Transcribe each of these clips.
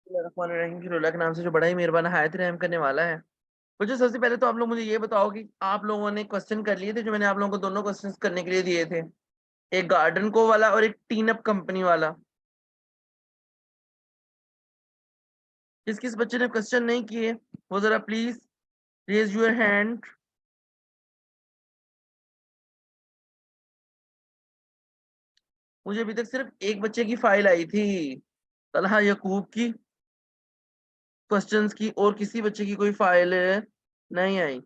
के नाम से जो बड़ा ही मेहरबान हायत रहम करने वाला है। मुझे सबसे पहले तो आप लोग मुझे ये बताओ कि आप लोगों ने क्वेश्चन कर लिए थे जो मैंने आप लोगों को दोनों क्वेश्चन करने के लिए दिए थे, एक गार्डन को वाला और एक टीन अप कंपनी वाला। किस किस बच्चे ने क्वेश्चन नहीं किए वो जरा प्लीज रेज योर हैंड। मुझे अभी तक सिर्फ एक बच्चे की फाइल आई थी, तलहा यकूब की, क्वेश्चंस की, और किसी बच्चे की कोई फाइल नहीं आई।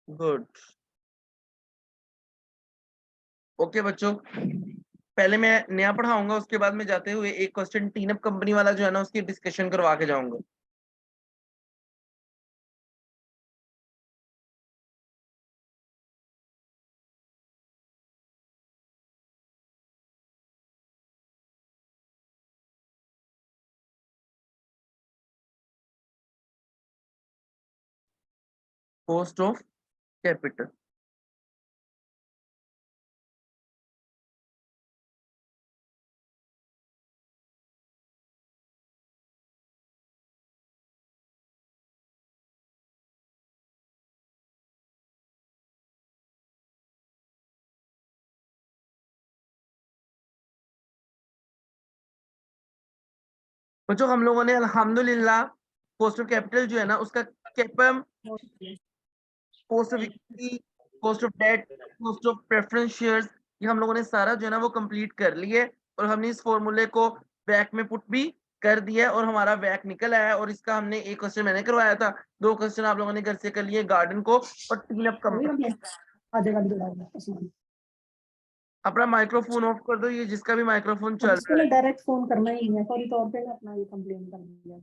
गुड। ओके बच्चों, पहले मैं नया पढ़ाऊंगा, उसके बाद में जाते हुए एक क्वेश्चन टीन अप कंपनी वाला जो है ना उसकी डिस्कशन करवा के जाऊंगा। Cost of capital. बच्चों हम लोगों ने अल्हम्दुलिल्लाह कॉस्ट ऑफ कैपिटल जो है ना उसका CAPM, cost of equity, cost of debt, cost of preference shares, ये हम लोगों ने सारा जो है ना वो कंप्लीट कर लिए, और हमने इस फॉर्मूले को बैक में पुट भी कर दिया है और हमारा बैक निकल आया है। और इसका हमने एक क्वेश्चन मैंने करवाया था, दो क्वेश्चन आप लोगों ने घर से कर लिए, गार्डन को और टीन अप कंपनी। अपना माइक्रोफोन ऑफ कर दो, ये जिसका भी माइक्रोफोन चल रहा है। डायरेक्ट फोन करना ही है, फौरी तौर पे अपना ये कंप्लेन कर दिया।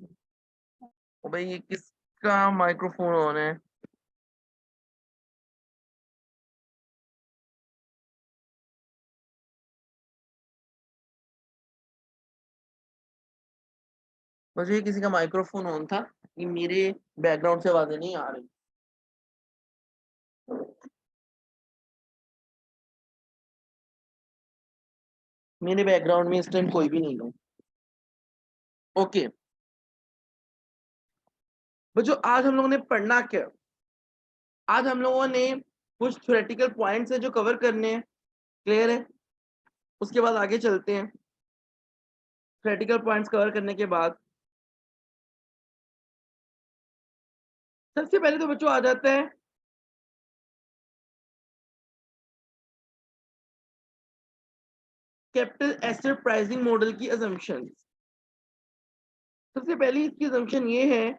ओ भाई ये किसका माइक्रोफोन ऑन है? मुझे ये किसी का माइक्रोफोन ऑन था, ये मेरे बैकग्राउंड से आवाजें नहीं आ रही। मेरे बैकग्राउंड में इस टाइम कोई भी नहीं है। ओके बच्चों, आज हम लोगों ने पढ़ना क्या? आज हम लोगों ने कुछ थ्योरेटिकल पॉइंट्स हैं जो कवर करने हैं। क्लियर है? उसके बाद आगे चलते हैं। थ्योरेटिकल पॉइंट्स कवर करने के बाद सबसे पहले तो बच्चों आ जाता है कैपिटल एसेट प्राइसिंग मॉडल की असम्पशन। सबसे पहली इसकी असम्पशन ये है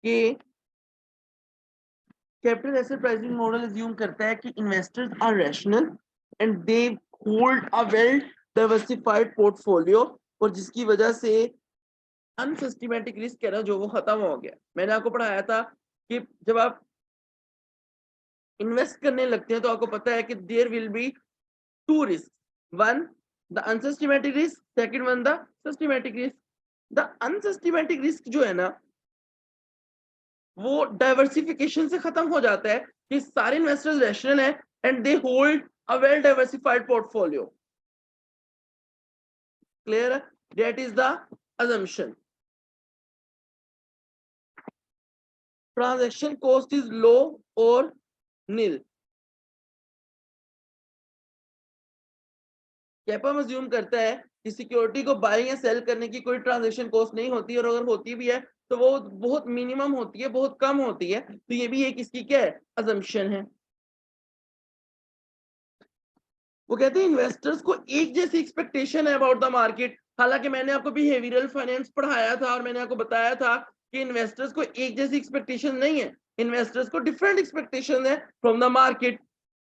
कि capital asset pricing model assume करता है कि investors are rational and they hold a well diversified portfolio, और जिसकी वजह से अनसिस्टेमेटिक रिस्क है ना जो वो खत्म हो गया। मैंने आपको पढ़ाया था कि जब आप इन्वेस्ट करने लगते हैं तो आपको पता है कि there will be two risk, one the unsystematic risk, second one the systematic risk. The unsystematic risk जो है ना वो डाइवर्सिफिकेशन से खत्म हो जाता है कि सारे इन्वेस्टर्स रैशनल हैं and they hold a well diversified portfolio. Clear? That is the assumption. Transaction cost is low or nil. कैपम assume करता है कि सिक्योरिटी को बाय या सेल करने की कोई ट्रांजैक्शन कॉस्ट नहीं होती, और अगर होती भी है तो वो बहुत मिनिमम होती है, बहुत कम होती है। तो ये भी एक इसकी क्या है? अजम्पशन है। वो कहते हैं इन्वेस्टर्स को एक जैसी एक्सपेक्टेशन है अबाउट द मार्केट। हालांकि मैंने आपको बिहेवियरल फाइनेंस पढ़ाया था और मैंने आपको बताया था कि इन्वेस्टर्स को एक जैसी एक्सपेक्टेशन नहीं है, इन्वेस्टर्स को डिफरेंट एक्सपेक्टेशन है फ्रॉम द मार्केट।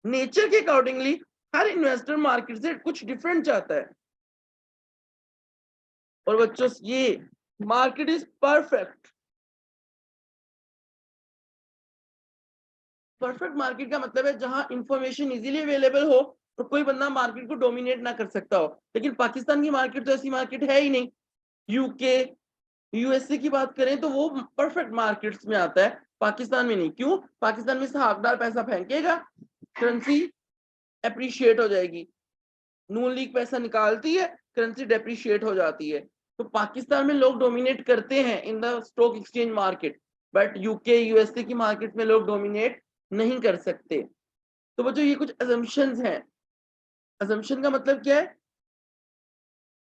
नेचर के अकॉर्डिंगली हर इन्वेस्टर मार्केट से कुछ डिफरेंट चाहता है। और बच्चों ये market is perfect. Perfect market का मतलब है जहां इंफॉर्मेशन इजीली अवेलेबल हो और कोई बंदा मार्केट को डोमिनेट ना कर सकता हो। लेकिन पाकिस्तान की मार्केट तो ऐसी मार्केट है ही नहीं। यूके, यूएसए की बात करें तो वो परफेक्ट मार्केट्स में आता है, पाकिस्तान में नहीं। क्यों? पाकिस्तान में साहबदार पैसा फेंकेगा, करेंसी एप्रिशिएट हो जाएगी, नून लीग पैसा निकालती है, करेंसी डेप्रिशिएट हो जाती है। तो पाकिस्तान में लोग डोमिनेट करते हैं in the stock exchange market, but UK USA की मार्केट में लोग डोमिनेट नहीं कर सकते। तो बच्चों ये कुछ अजम्पशंस हैं। अजम्पशन का मतलब क्या है?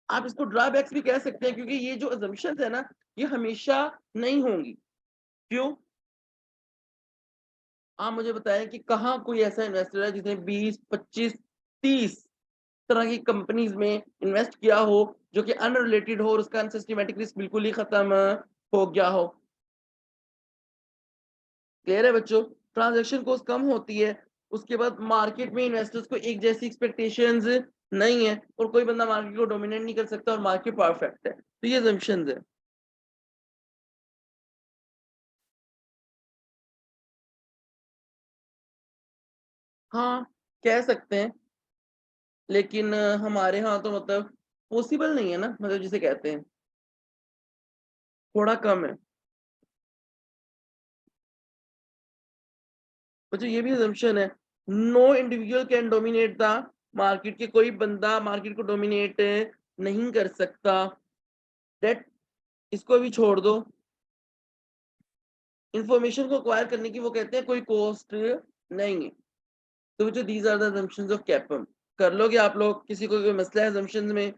आप इसको ड्रॉबैक्स भी कह सकते हैं, क्योंकि ये जो अजम्पशंस है ना, ये हमेशा नहीं होंगी। क्यों? आप मुझे बताएं कि कहाँ कोई ऐसा इन्वेस्टर है जिसने 20, 25, 30 तरह की कंपनीज में इन्वेस्ट किया हो जो कि अनरिलेटेड हो और उसका अनसिस्टमैटिक रिस्क बिल्कुल ही खत्म हो गया हो। क्लियर है बच्चों? ट्रांजैक्शन कॉस्ट कम होती है, उसके बाद मार्केट में इन्वेस्टर्स को एक जैसी एक्सपेक्टेशंस नहीं है, और कोई बंदा मार्केट को डोमिनेट नहीं कर सकता, और मार्केट परफेक्ट है। तो ये assumptions है। हाँ, कह सकते हैं, लेकिन हमारे यहाँ तो मतलब पॉसिबल नहीं है ना, मतलब जिसे कहते हैं थोड़ा कम है। बच्चों ये भी assumption है, no individual can dominate the market, के कोई बंदा मार्केट को डोमिनेट नहीं कर सकता। डेट इसको भी छोड़ दो, इंफॉर्मेशन को अक्वायर करने की वो कहते हैं कोई कॉस्ट नहीं है। तो बच्चों these are the assumptions of CAPM. कर लोगे आप लोग? किसी को कोई मसला है assumptions में?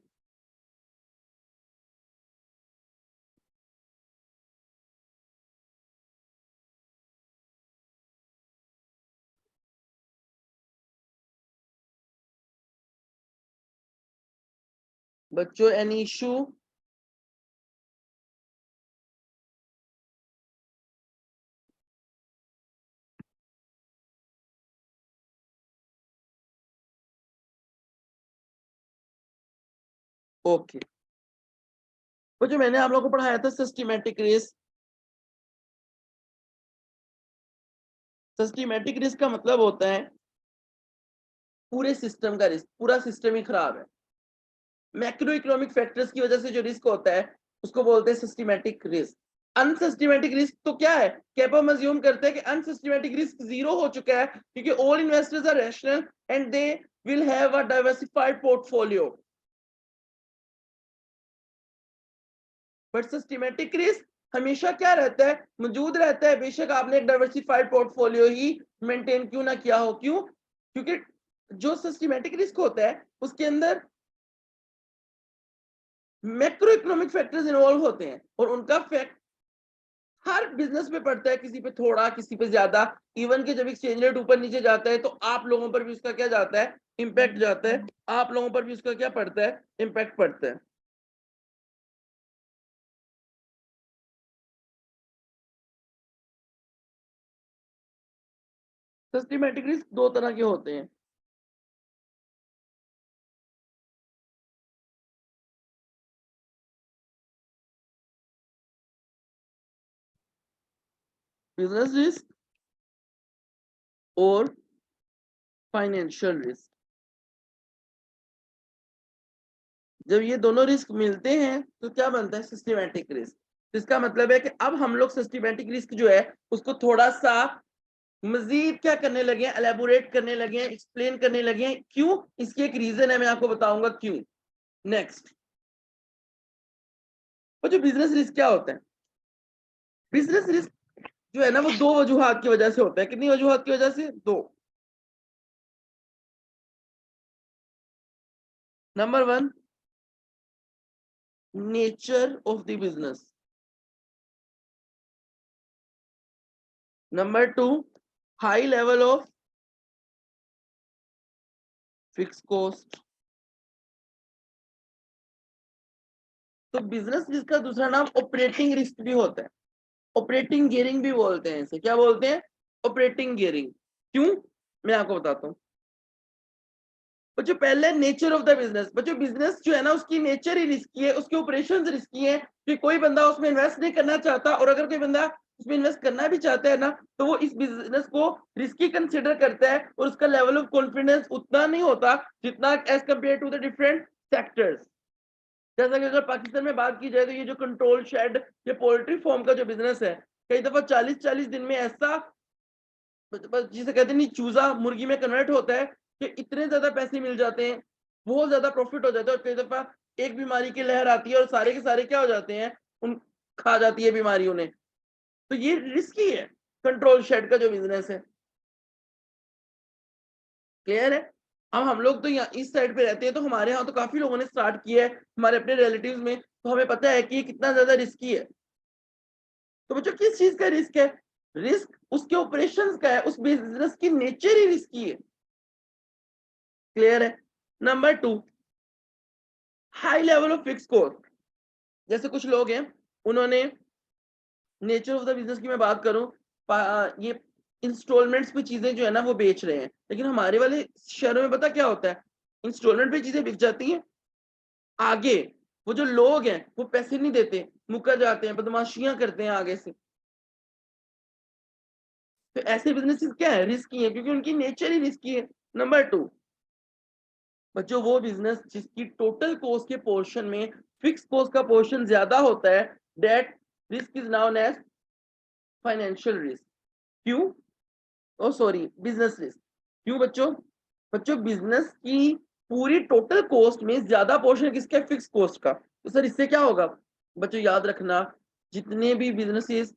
बच्चों एनी इशू? ओके बच्चों, मैंने आप लोगों को पढ़ाया था सिस्टमैटिक रिस्क। सिस्टमैटिक रिस्क का मतलब होता है पूरे सिस्टम का रिस्क, पूरा सिस्टम ही खराब है। मैक्रो इकोनॉमिक फैक्टर्स की वजह से जो रिस्क होता है उसको बोलते हैं सिस्टमैटिक रिस्क। अनसिस्टमैटिक रिस्क तो क्या है? कैपम अज्यूम करते हैं कि अनसिस्टमैटिक रिस्क जीरो हो चुका है, क्योंकि all investors are rational and they will have a diversified portfolio. But systematic risk हमेशा क्या रहता है? मौजूद रहता है, बेशक आपने एक डाइवर्सिफाइड पोर्टफोलियो ही मेंटेन क्यों ना किया हो। क्यों? क्योंकि जो सिस्टमैटिक रिस्क होता है उसके अंदर मैक्रो इकोनॉमिक फैक्टर्स इन्वॉल्व होते हैं, और उनका फैक्ट हर बिजनेस में पड़ता है, किसी पे थोड़ा किसी पे ज्यादा। इवन के जब एक्सचेंज रेट ऊपर नीचे जाता है तो आप लोगों पर भी उसका क्या जाता है? इम्पैक्ट जाता है। आप लोगों पर भी उसका क्या पड़ता है? इम्पैक्ट पड़ता है। सिस्टमैटिक रिस्क दो तरह के होते हैं। बिजनेस रिस्क और फाइनेंशियल रिस्क। जब ये दोनों रिस्क मिलते हैं तो क्या बनता है? Systematic risk. तो इसका मतलब है कि अब हम लोग सिस्टमैटिक रिस्क जो है उसको थोड़ा सा मजीद क्या करने लगे हैं? एलेबोरेट करने लगे हैं, एक्सप्लेन करने लगे हैं। क्यों? इसकी एक रीजन है, मैं आपको बताऊंगा क्यों। नेक्स्ट, वो जो बिजनेस रिस्क क्या होता है? बिजनेस रिस्क जो है ना, वो दो वजूहात की वजह से होता है। कितनी वजूहात की वजह से? दो। Number one, nature of the business. Number two, high level of fix cost. तो बिजनेस रिस्क का दूसरा नाम ऑपरेटिंग रिस्क भी होता है, ऑपरेटिंग गियरिंग भी बोलते हैं इसे। क्या बोलते हैं? Operating gearing. क्यों? मैं आपको बताता हूँ। बच्चों पहले नेचर ऑफ द बिजनेस। बच्चों बिजनेस जो है ना उसकी नेचर ही रिस्की है, उसके ऑपरेशंस रिस्की हैं, कि कोई बंदा उसमें इन्वेस्ट नहीं करना चाहता, और अगर कोई बंदा उसमें इन्वेस्ट करना भी चाहता है ना तो वो इस बिजनेस को रिस्की कंसिडर करता है, और उसका लेवल ऑफ कॉन्फिडेंस उतना नहीं होता जितना as compare to the different sectors. जैसा कि अगर पाकिस्तान में बात की जाए तो ये जो कंट्रोल शेड, ये पोल्ट्री फार्म का जो बिजनेस है, कई दफा 40-40 दिन में ऐसा जिसे कहते नहीं चूजा मुर्गी में कन्वर्ट होता है कि इतने ज्यादा पैसे मिल जाते हैं, बहुत ज्यादा प्रॉफिट हो जाता है, और कई दफा एक बीमारी की लहर आती है और सारे के सारे क्या हो जाते हैं, उन खा जाती है बीमारी उन्हें। तो ये रिस्की है कंट्रोल शेड का जो बिजनेस है। क्लियर है? अब हम लोग तो यहाँ इस साइड पे रहते हैं, तो हमारे यहाँ तो काफी लोगों ने स्टार्ट किया है, हमारे अपने रिलेटिव्स में, तो हमें पता है कि ये कितना ज्यादा रिस्की है। तो बच्चों किस चीज का रिस्क है? रिस्क उसके ऑपरेशंस का है, उस बिजनेस की नेचर ही रिस्की है। क्लियर है? Number 2, high level of fix cost. जैसे कुछ लोग हैं, उन्होंने नेचर ऑफ द बिजनेस की मैं बात करूं, ये इंस्टॉलमेंट्स पे चीजें जो है ना वो बेच रहे हैं, लेकिन हमारे वाले शहरों में पता क्या होता है, इंस्टॉलमेंट पे चीजें बिक जाती हैं, आगे वो जो लोग हैं वो पैसे नहीं देते, मुकर जाते हैं, बदमाशियां करते हैं आगे से। तो ऐसे बिजनेसेस क्या है, रिस्की है, क्योंकि उनकी नेचर ही रिस्की है। नंबर 2, बच्चों वो बिजनेस जिसकी टोटल कॉस्ट के पोर्शन में फिक्स कॉस्ट का पोर्शन ज्यादा होता है, that risk is known as financial risk. क्यों? Oh sorry, business risk. क्यों बच्चों? बच्चों बिजनेस की पूरी टोटल कॉस्ट में ज्यादा पोर्शन किसका है, फिक्स कॉस्ट का। तो सर इससे क्या होगा? बच्चों याद रखना, जितने भी बिजनेसेस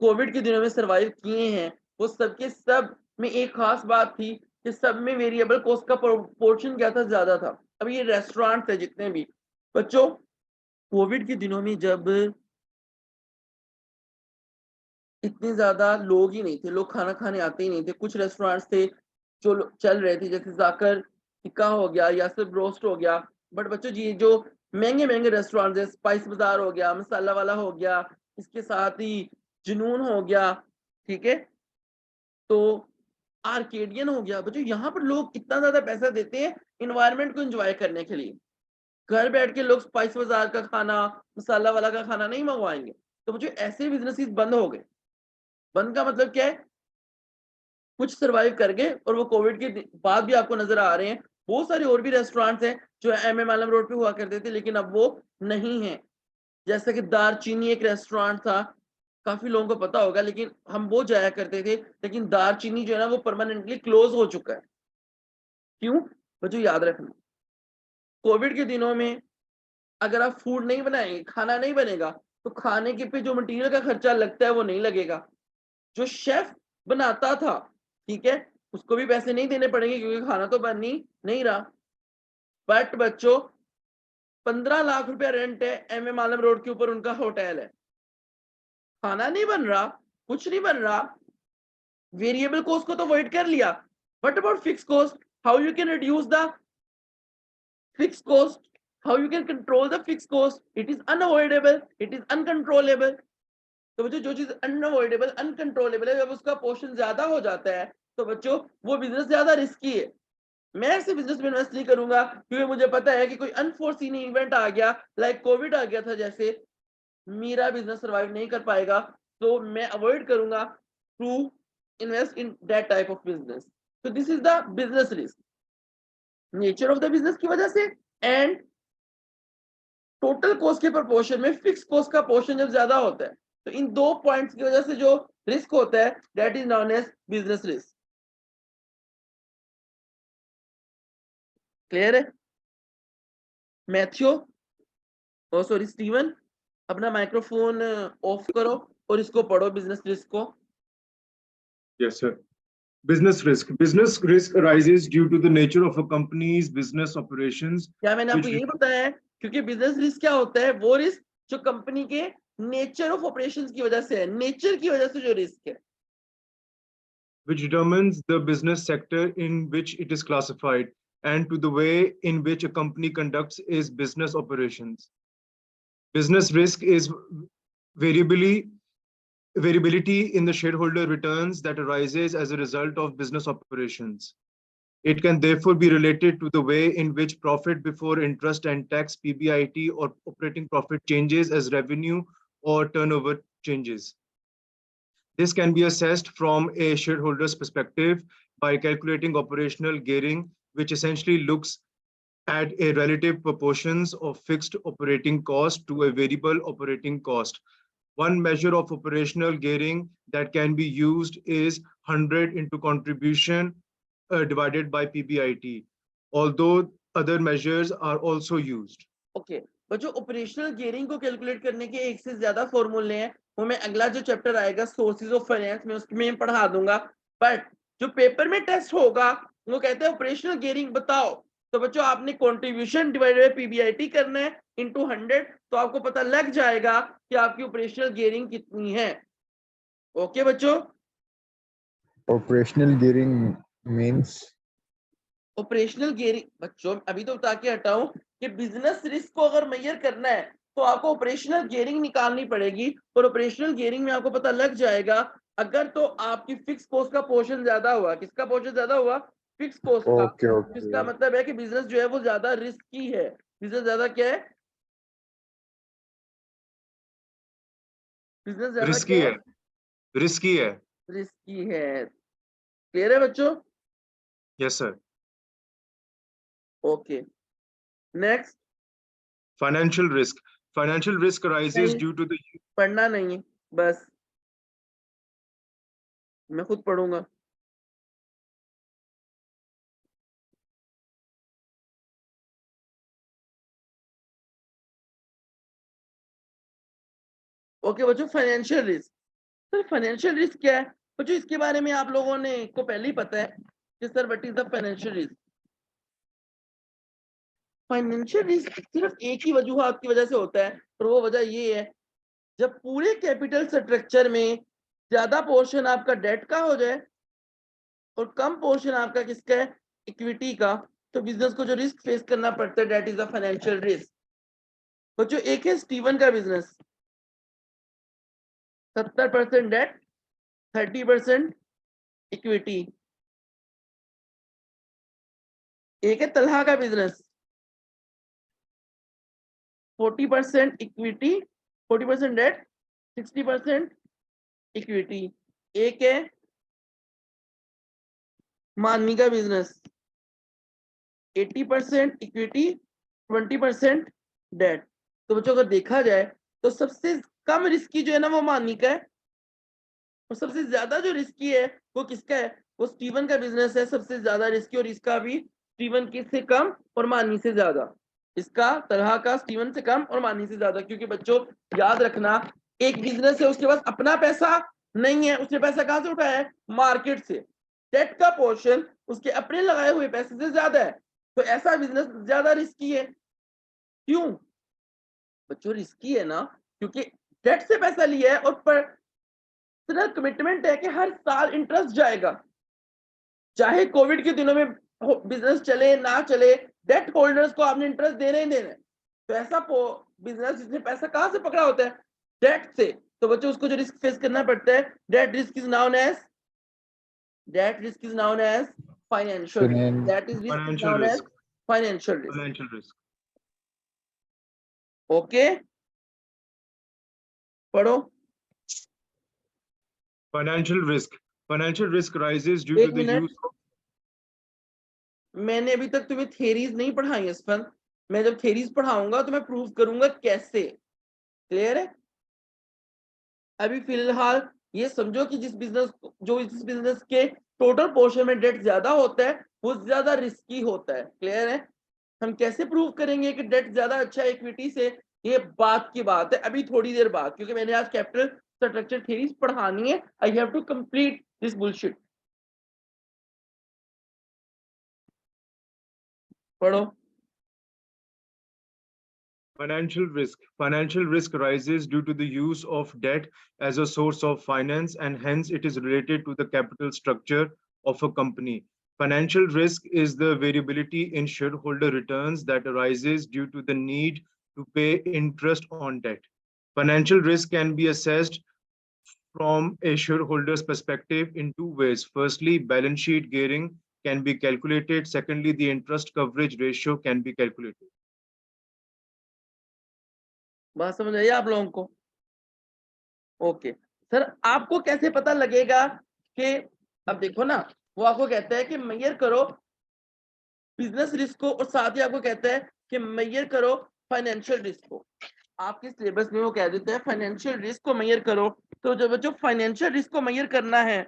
कोविड के दिनों में सरवाइव किए हैं, वो सबके सब में एक खास बात थी कि सब में वेरिएबल कॉस्ट का पोर्शन क्या था, ज्यादा था। अब ये रेस्टोरेंट थे जितने भी, बच्चों कोविड के दिनों में जब इतने ज्यादा लोग ही नहीं थे, लोग खाना खाने आते ही नहीं थे, कुछ रेस्टोरेंट्स थे जो चल रहे थे, जैसे जाकर टिक्का हो गया या सिर्फ रोस्ट हो गया। बट बच्चों जी जो महंगे महंगे रेस्टोरेंट्स है, स्पाइस बाजार हो गया, मसाला वाला हो गया, इसके साथ ही जुनून हो गया, ठीक है, तो आर्केडियन हो गया, बच्चों यहाँ पर लोग इतना ज्यादा पैसा देते हैं इन्वायरमेंट को एंजॉय करने के लिए। घर बैठ के लोग स्पाइस बाजार का खाना, मसाला वाला का खाना नहीं मंगवाएंगे। तो बच्चों ऐसे बिजनेसेस बंद हो गए। बंद का मतलब क्या है? कुछ सरवाइव कर गए, और वो कोविड के बाद भी आपको नजर आ रहे हैं। बहुत सारे और भी रेस्टोरेंट्स हैं जो MM आलम रोड पे हुआ करते थे, लेकिन अब वो नहीं है। जैसे कि दारचीनी एक रेस्टोरेंट था, काफी लोगों को पता होगा, लेकिन हम वो जाया करते थे, लेकिन दारचीनी जो है ना वो परमानेंटली क्लोज हो चुका है। क्यों? बच्चों याद रखना, कोविड के दिनों में अगर आप फूड नहीं बनाएंगे, खाना नहीं बनेगा, तो खाने के पे जो मटेरियल का खर्चा लगता है वो नहीं लगेगा। जो शेफ बनाता था, ठीक है, उसको भी पैसे नहीं देने पड़ेंगे क्योंकि खाना तो बन ही नहीं रहा। बट बच्चों 15 लाख रुपया रेंट है, MM आलम रोड के ऊपर उनका होटल है, खाना नहीं बन रहा, कुछ नहीं बन रहा, वेरिएबल कॉस्ट को तो अवॉइड कर लिया, but about fix cost, how you can reduce the fix cost, how you can control the fix cost? It is unavoidable, it is uncontrollable. तो बच्चों जो चीज अनअवॉइडेबल अनकंट्रोलेबल है, जब उसका पोर्शन ज्यादा हो जाता है, तो बच्चों वो बिजनेस ज्यादा रिस्की है। मैं ऐसे बिजनेस में इन्वेस्ट नहीं करूंगा, क्योंकि मुझे पता है कि कोई अनफोर्सीन इवेंट आ गया, लाइक कोविड आ गया था जैसे, मेरा बिजनेस सर्वाइव नहीं कर पाएगा। तो मैं अवॉइड करूंगा to invest in that type of business. तो this is the business risk, nature of the business की वजह से, एंड टोटल कॉस्ट के प्रोपोर्शन में फिक्स कॉस्ट का पोर्शन जब ज्यादा होता है, तो इन दो पॉइंट्स की वजह से जो रिस्क होता है, that is known as business risk. Clear है? मैथ्यू, ओ सॉरी स्टीवन, अपना माइक्रोफोन ऑफ करो और इसको पढ़ो, बिजनेस रिस्क को। Yes, sir. Business risk. Business risk arises due to the nature of a company's business operations, क्या मैंने आपको which यही बताया है? क्योंकि बिजनेस रिस्क क्या होता है, वो रिस्क जो कंपनी के नेचर ऑफ ऑपरेशंस की वजह से है, नेचर की वजह से जो रिस्क है, which determines the business sector in which it is classified and to the way in which a company conducts its business operations. Business risk is variability in the shareholder returns that arises as a result of business operations. It can therefore be related to the way in which profit before interest and tax PBIT or operating profit changes as revenue or turnover changes. This can be assessed from a shareholder's perspective by calculating operational gearing, which essentially looks add a relative proportions of fixed operating cost to a variable operating cost. One measure of operational gearing that can be used is 100 into contribution divided by PBIT, although other measures are also used. Okay बच्चों, operational gearing को calculate करने के एक से ज्यादा फॉर्मूले हैं, वो मैं अगला जो चैप्टर आएगा सोर्सेज ऑफ फाइनेंस में उसमें पढ़ा दूंगा। बट जो पेपर में टेस्ट होगा वो कहते हैं ऑपरेशनल गियरिंग बताओ, तो बच्चों आपने कंट्रीब्यूशन डिवाइडेड बाय पीबीआईटी करना है इनटू 100, तो आपको पता लग जाएगा कि आपकी ऑपरेशनल गियरिंग कितनी है। ओके बच्चों, Operational gearing means operational gearing बच्चों अभी तो बता के हटाऊं कि बिजनेस रिस्क को अगर मेजर करना है तो आपको ऑपरेशनल गियरिंग निकालनी पड़ेगी, और ऑपरेशनल गियरिंग में आपको पता लग जाएगा अगर तो आपकी फिक्स कॉस्ट का पोर्शन ज्यादा हुआ, किसका पोर्शन ज्यादा हुआ, फिक्स कॉस्ट का, okay. जिसका मतलब है कि बिजनेस जो है वो ज्यादा रिस्की है। बिजनेस ज्यादा क्या है, बिजनेस ज्यादा रिस्की क्या है, रिस्की है। रिस्की है। क्लियर है बच्चों? Yes, sir. Okay next, Financial risk. Financial risk arises नहीं। due to the पढ़ना नहीं है, बस मैं खुद पढ़ूंगा। ओके बच्चों, financial risk. Sir financial risk क्या है बच्चों, इसके बारे में आप लोगों ने को पहले ही पता है कि sir what is the financial risk. Financial risk सिर्फ एक ही वजूहात की वजह से होता है, और वो वजह ये है जब पूरे कैपिटल स्ट्रक्चर में ज्यादा पोर्शन आपका डेट का हो जाए और कम पोर्शन आपका किसका है, इक्विटी का, तो बिजनेस को जो रिस्क फेस करना पड़ता है that is the financial risk. बच्चों एक है स्टीवन का बिजनेस, 70% डेट 30% इक्विटी। एक है तलहा का बिजनेस, 40% इक्विटी 40% डेट 60% इक्विटी। एक है मानवी का बिजनेस, 80% इक्विटी 20% डेट। तो बच्चों अगर देखा जाए तो सबसे कम रिस्की जो है ना वो मानवी का है, और सबसे ज्यादा जो रिस्की है वो किसका है, वो स्टीवन का बिजनेस है सबसे ज्यादा रिस्की, और इसका भी स्टीवन के से कम और मानवी से ज्यादा, इसका तरह का स्टीवन से कम और मानवी से ज्यादा। क्योंकि बच्चों याद रखना, एक बिजनेस है उसके पास अपना पैसा नहीं है, उसने पैसा कहां से उठाया है, मार्केट से। डेट का पोर्शन उसके अपने लगाए हुए पैसे से ज्यादा है, तो ऐसा बिजनेस ज्यादा रिस्की है। क्यों बच्चों रिस्की है ना, क्योंकि डेट से पैसा लिया है और पर्सनल कमिटमेंट है कि हर साल इंटरेस्ट जाएगा, चाहे कोविड के दिनों में बिजनेस चले ना चले, डेट होल्डर्स को आपने इंटरेस्ट देना ही देना है। तो ऐसा बिजनेस जिसने पैसा कहां से पकड़ा होता है, डेट से, तो बच्चों उसको जो रिस्क फेस करना पड़ता है debt risk is known as financial risk, that is risk is financial known as risk. Financial risk. Financial risk. Okay पढ़ो। Financial risk. Financial risk arises due एक to the minute, use of मैंने अभी तक तुम्हें theories नहीं पढ़ाई है इस पर, मैं जब थेरीज पढ़ाऊंगा तो मैं प्रूव करूंगा कैसे। क्लियर है? अभी फिलहाल ये समझो कि जिस बिजनेस के टोटल पोर्शन में डेट ज्यादा होता है वो ज्यादा रिस्की होता है। क्लियर है? हम कैसे प्रूव करेंगे कि डेट ज्यादा अच्छा है इक्विटी से, ये बात की बात है अभी थोड़ी देर बाद, क्योंकि मैंने आज कैपिटल स्ट्रक्चर थ्योरीज पढ़ानी है। I have to complete this bullshit. पढ़ो। financial risk. Financial risk arises due to the use of debt as a source of finance, and hence it is related to the capital structure of a company. Financial risk is the variability in shareholder returns that arises due to the need to pay interest on debt. Financial risk can be assessed from a shareholder's perspective in two ways. Firstly, balance sheet gearing can be calculated. Secondly, the interest coverage ratio can be calculated. बात समझ आई आप लोगों को? Okay sir, आपको कैसे पता लगेगा कि, अब देखो ना, वो आपको कहता है कि मेजर करो बिजनेस रिस्क को, और साथ ही आपको कहता है कि मेजर करो फाइनेंशियल रिस्क को। आपके सिलेबस में वो कह देते हैं फाइनेंशियल रिस्क को मेजर करो। तो जब बच्चों फाइनेंशियल रिस्क को मेजर करना है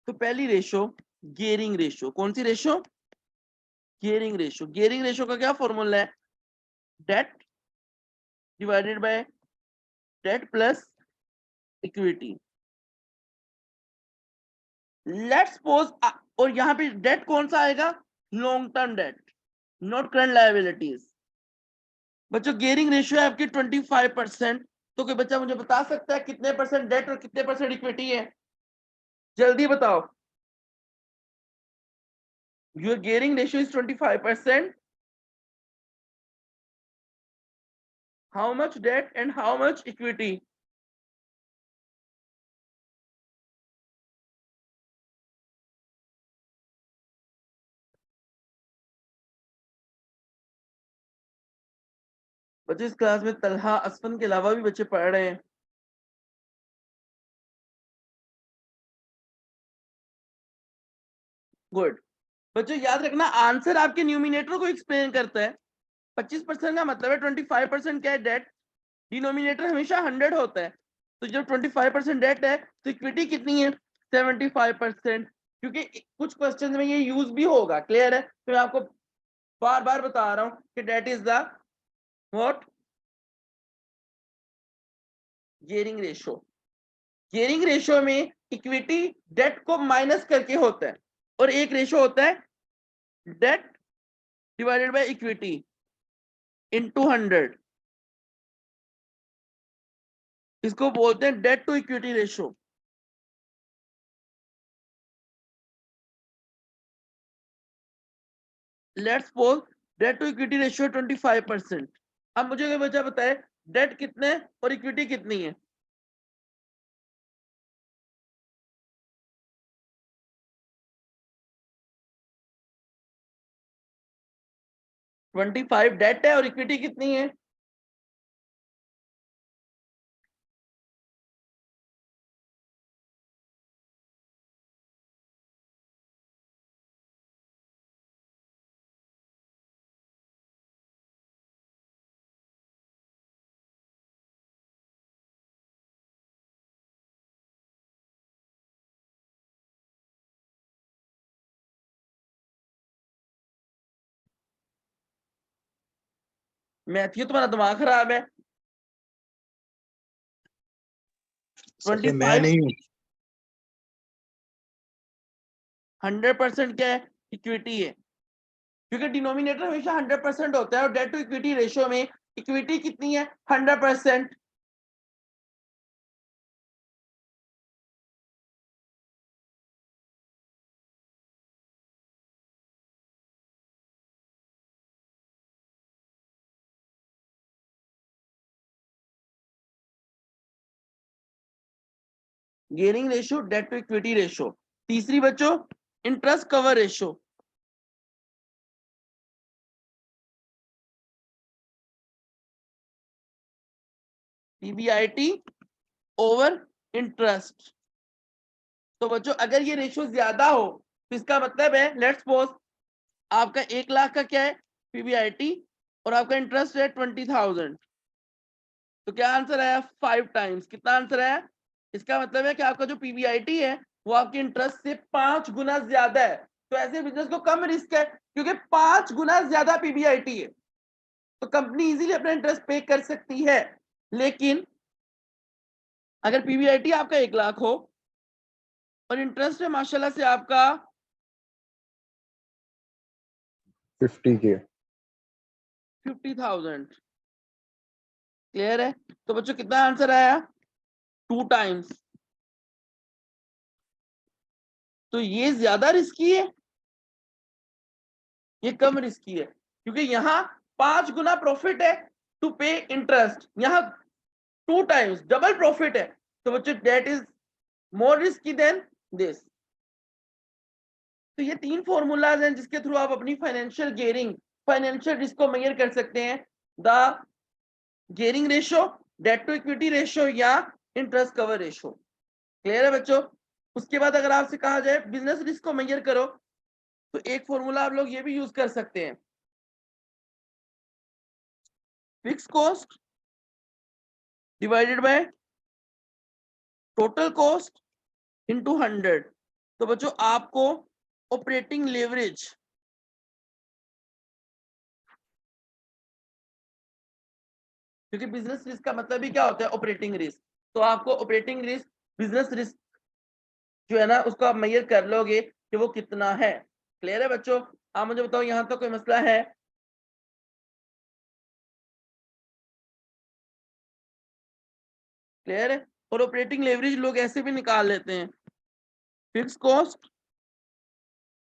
तो पहली रेशो गियरिंग रेशो। कौन सी ratio? Gearing ratio. Gearing ratio का क्या फॉर्मूला है? Debt divided by debt plus equity. Let's suppose, और यहाँ पे डेट कौन सा आएगा? Long term debt, not current liabilities. बच्चों गियरिंग रेशियो है आपकी 25%। तो कोई बच्चा मुझे बता सकता है कितने परसेंट डेट और कितने परसेंट इक्विटी है? जल्दी बताओ। Your gearing ratio is 25%. How much debt and how much equity? बच्चे इस क्लास में तलहा असफन के अलावा भी बच्चे पढ़ रहे हैं। गुड। बच्चों याद रखना आंसर आपके न्यूमिनेटर को एक्सप्लेन करता है। 25% का मतलब है 25% क्या है? डेट। डिनोमिनेटर हमेशा 100 होता है, तो जब 25% डेट है तो इक्विटी कितनी है? 75%। क्योंकि कुछ क्वेश्चन में ये यूज भी होगा। क्लियर है? तो मैं आपको बार बार बता रहा हूं कि debt is the what? Gearing ratio. Gearing ratio में इक्विटी डेट को माइनस करके होता है, और एक रेशो होता है debt divided by equity into 100। इसको बोलते हैं debt to equity ratio. Let's suppose debt to equity ratio 25%। अब मुझे कोई बच्चा बताए डेट कितने और इक्विटी कितनी है? ट्वेंटी फाइव डेट है और इक्विटी कितनी है? मैथ्यू तुम्हारा दिमाग खराब है। सर मैं 25 नहीं हूँ। 100% क्या है? इक्विटी है, क्योंकि डिनोमिनेटर हमेशा 100% होता है, और डेट टू इक्विटी रेशियो में इक्विटी कितनी है? 100%। Gearing ratio, debt to equity ratio. तीसरी बच्चों interest cover ratio. PBIT over interest. तो बच्चों अगर ये रेशियो ज्यादा हो तो इसका मतलब है, लेट्स सपोज आपका 1 लाख का क्या है? पीबीआईटी, और आपका इंटरेस्ट है 20,000। तो क्या आंसर आया? 5 टाइम्स। कितना आंसर आया? इसका मतलब है कि आपका जो पीबीआईटी है वो आपके इंटरेस्ट से 5 गुना ज्यादा है। तो ऐसे बिजनेस को कम रिस्क है, क्योंकि 5 गुना ज्यादा पीबीआईटी है, तो कंपनी इजीली अपना इंटरेस्ट पे कर सकती है। लेकिन अगर पीबीआईटी आपका 1 लाख हो और इंटरेस्ट है माशाल्लाह से आपका 50K। 50,000। क्लियर है? तो बच्चों कितना आंसर आया? 2 टाइम्स। तो ये ज्यादा रिस्की है, ये कम रिस्की है, क्योंकि यहाँ 5 गुना प्रॉफिट है टू पे इंटरेस्ट, यहाँ 2 टाइम्स डबल प्रॉफिट है। तो बच्चों debt is more risky than this. तो ये 3 फॉर्मूलाज हैं जिसके थ्रू आप अपनी फाइनेंशियल गियरिंग, फाइनेंशियल रिस्क को मेजर कर सकते हैं। The gearing ratio, debt to equity ratio, या इंटरेस्ट कवर रेशियो। क्लियर है बच्चों? उसके बाद अगर आपसे कहा जाए बिजनेस रिस्क को मेजर करो, तो एक फॉर्मूला आप लोग ये भी यूज कर सकते हैं, fix cost divided by total cost into 100। तो बच्चों आपको ऑपरेटिंग लेवरेज, क्योंकि बिजनेस रिस्क का मतलब ही क्या होता है, ऑपरेटिंग रिस्क, तो आपको ऑपरेटिंग रिस्क, बिजनेस रिस्क जो है ना उसको आप मेजर कर लोगे कि वो कितना है। क्लियर है बच्चों? आप मुझे बताओ यहाँ तो कोई मसला है? क्लियर है? और ऑपरेटिंग लेवरेज लोग ऐसे भी निकाल लेते हैं, fix cost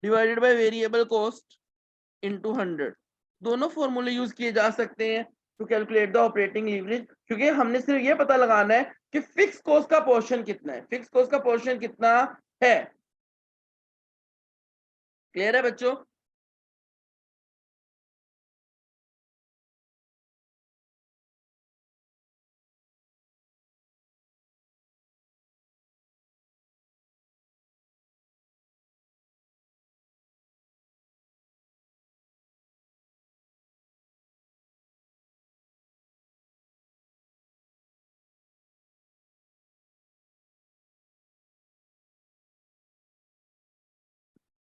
divided by variable cost into 100। दोनों फॉर्मूले यूज किए जा सकते हैं to calculate the operating leverage, क्योंकि हमने सिर्फ ये पता लगाना है कि फिक्स कॉस्ट का पोर्शन कितना है, फिक्स कॉस्ट का पोर्शन कितना है। क्लियर है बच्चों?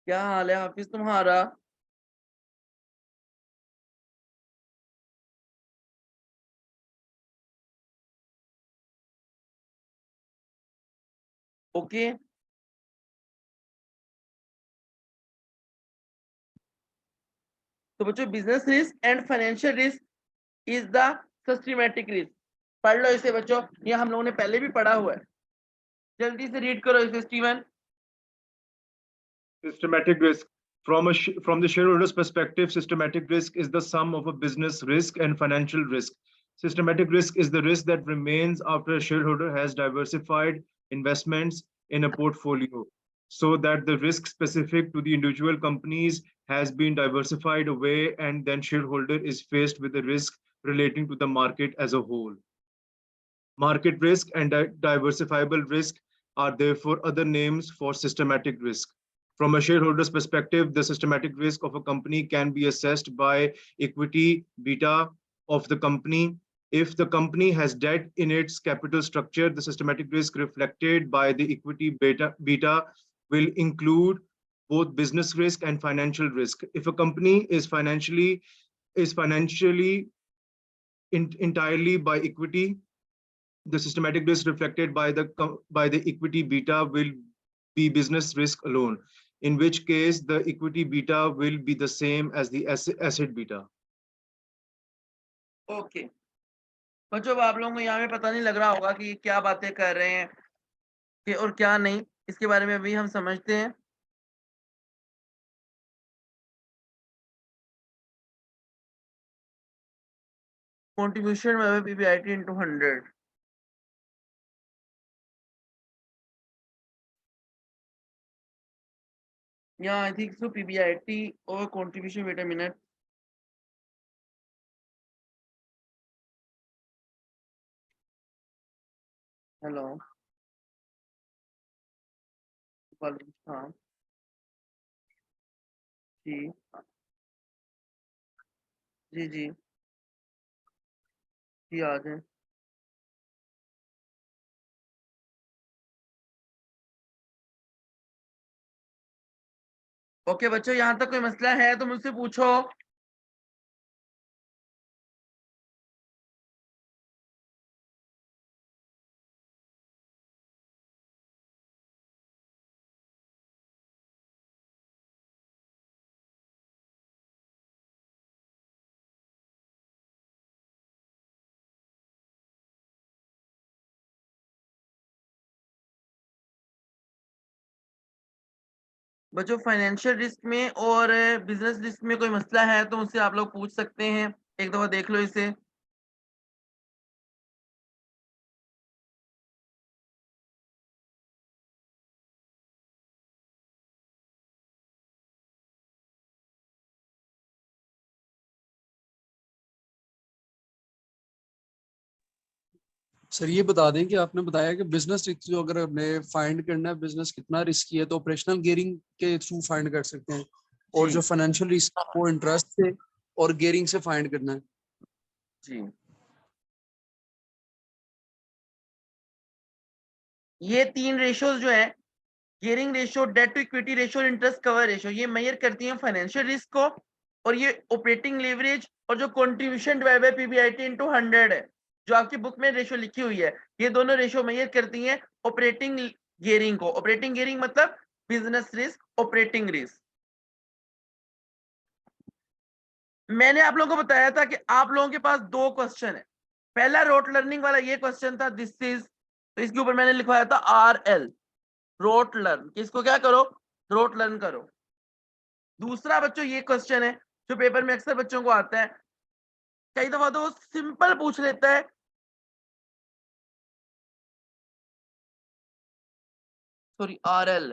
क्या हाल है हाफिज तुम्हारा? ओके तो बच्चों business risk and financial risk is the systematic risk. पढ़ लो इसे बच्चों, ये हम लोगों ने पहले भी पढ़ा हुआ है, जल्दी से रीड करो इसे Steven. Systematic risk. From the shareholder's perspective, systematic risk is the sum of a business risk and financial risk. Systematic risk is the risk that remains after a shareholder has diversified investments in a portfolio, so that the risk specific to the individual companies has been diversified away, and then shareholder is faced with the risk relating to the market as a whole. Market risk and diversifiable risk are therefore other names for systematic risk. From a shareholder's perspective, the systematic risk of a company can be assessed by equity beta of the company. If the company has debt in its capital structure, the systematic risk reflected by the equity beta will include both business risk and financial risk. If a company is financially entirely by equity, the systematic risk reflected by the equity beta will be business risk alone, in which case the equity beta will be the same as the asset beta. Okay बच्चों, अब आप लोगों को यहाँ पे पता नहीं लग रहा होगा कि ये क्या बातें कर रहे हैं कि और क्या नहीं, इसके बारे में अभी हम समझते हैं। कंट्रीब्यूशन में पीबीआईटी इनटू 100। यहाँ आई थिंक सो पीबीआईटी और contribution, wait a minute, hello हाँ जी जी जी जी आ जाए। ओके बच्चों, यहाँ तक कोई मसला है तो मुझसे पूछो। बच्चों फाइनेंशियल रिस्क में और बिजनेस रिस्क में कोई मसला है तो मुझसे आप लोग पूछ सकते हैं, एक दफा देख लो इसे। सर ये बता दें कि आपने बताया कि बिजनेस रिस्क जो अगर हमने फाइंड करना है बिजनेस कितना रिस्की है तो ऑपरेशनल गियरिंग के थ्रू फाइंड कर सकते हैं, और जी। जो फाइनेंशियल रिस्क वो इंटरेस्ट से और गियरिंग से फाइंड करना है। जी, ये 3 रेशियोज जो है, gearing ratio, debt to equity ratio, interest cover ratio, ये मेजर करती हैं फाइनेंशियल रिस्क को। और ये ऑपरेटिंग लेवरेज और जो contribution divide by PBIT into 100 है, जो आपकी बुक में रेशियो लिखी हुई है, ये दोनों रेशियो मेजर करती हैं ऑपरेटिंग गियरिंग को। ऑपरेटिंग गियरिंग मतलब बिजनेस रिस्क, ऑपरेटिंग रिस्क। मैंने आप लोगों को बताया था कि आप लोगों के पास 2 क्वेश्चन है। पहला रोट लर्निंग वाला ये क्वेश्चन था, दिस इज, तो इसके ऊपर मैंने लिखवाया था RL, रोट लर्न, किसको क्या करो, रोट लर्न करो। दूसरा बच्चों ये क्वेश्चन है जो पेपर में अक्सर बच्चों को आता है, कई दफा तो वो सिंपल पूछ लेता है, सॉरी RL,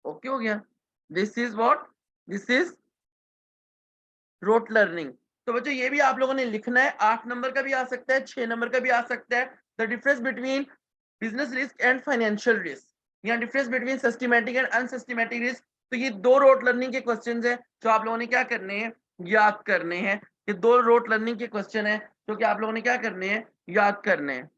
ओके हो गया। This is what, this is rote learning. तो बच्चों ये भी आप लोगों ने लिखना है, 8 नंबर का भी आ सकता है, 6 नंबर का भी आ सकता है। The difference between business risk and financial risk, या difference between systematic and unsystematic risk. तो ये 2 रोट लर्निंग के क्वेश्चंस हैं जो आप लोगों ने क्या करने हैं, याद करने हैं। ये 2 रोट लर्निंग के क्वेश्चन है जो कि आप लोगों ने क्या करने हैं, याद करने हैं।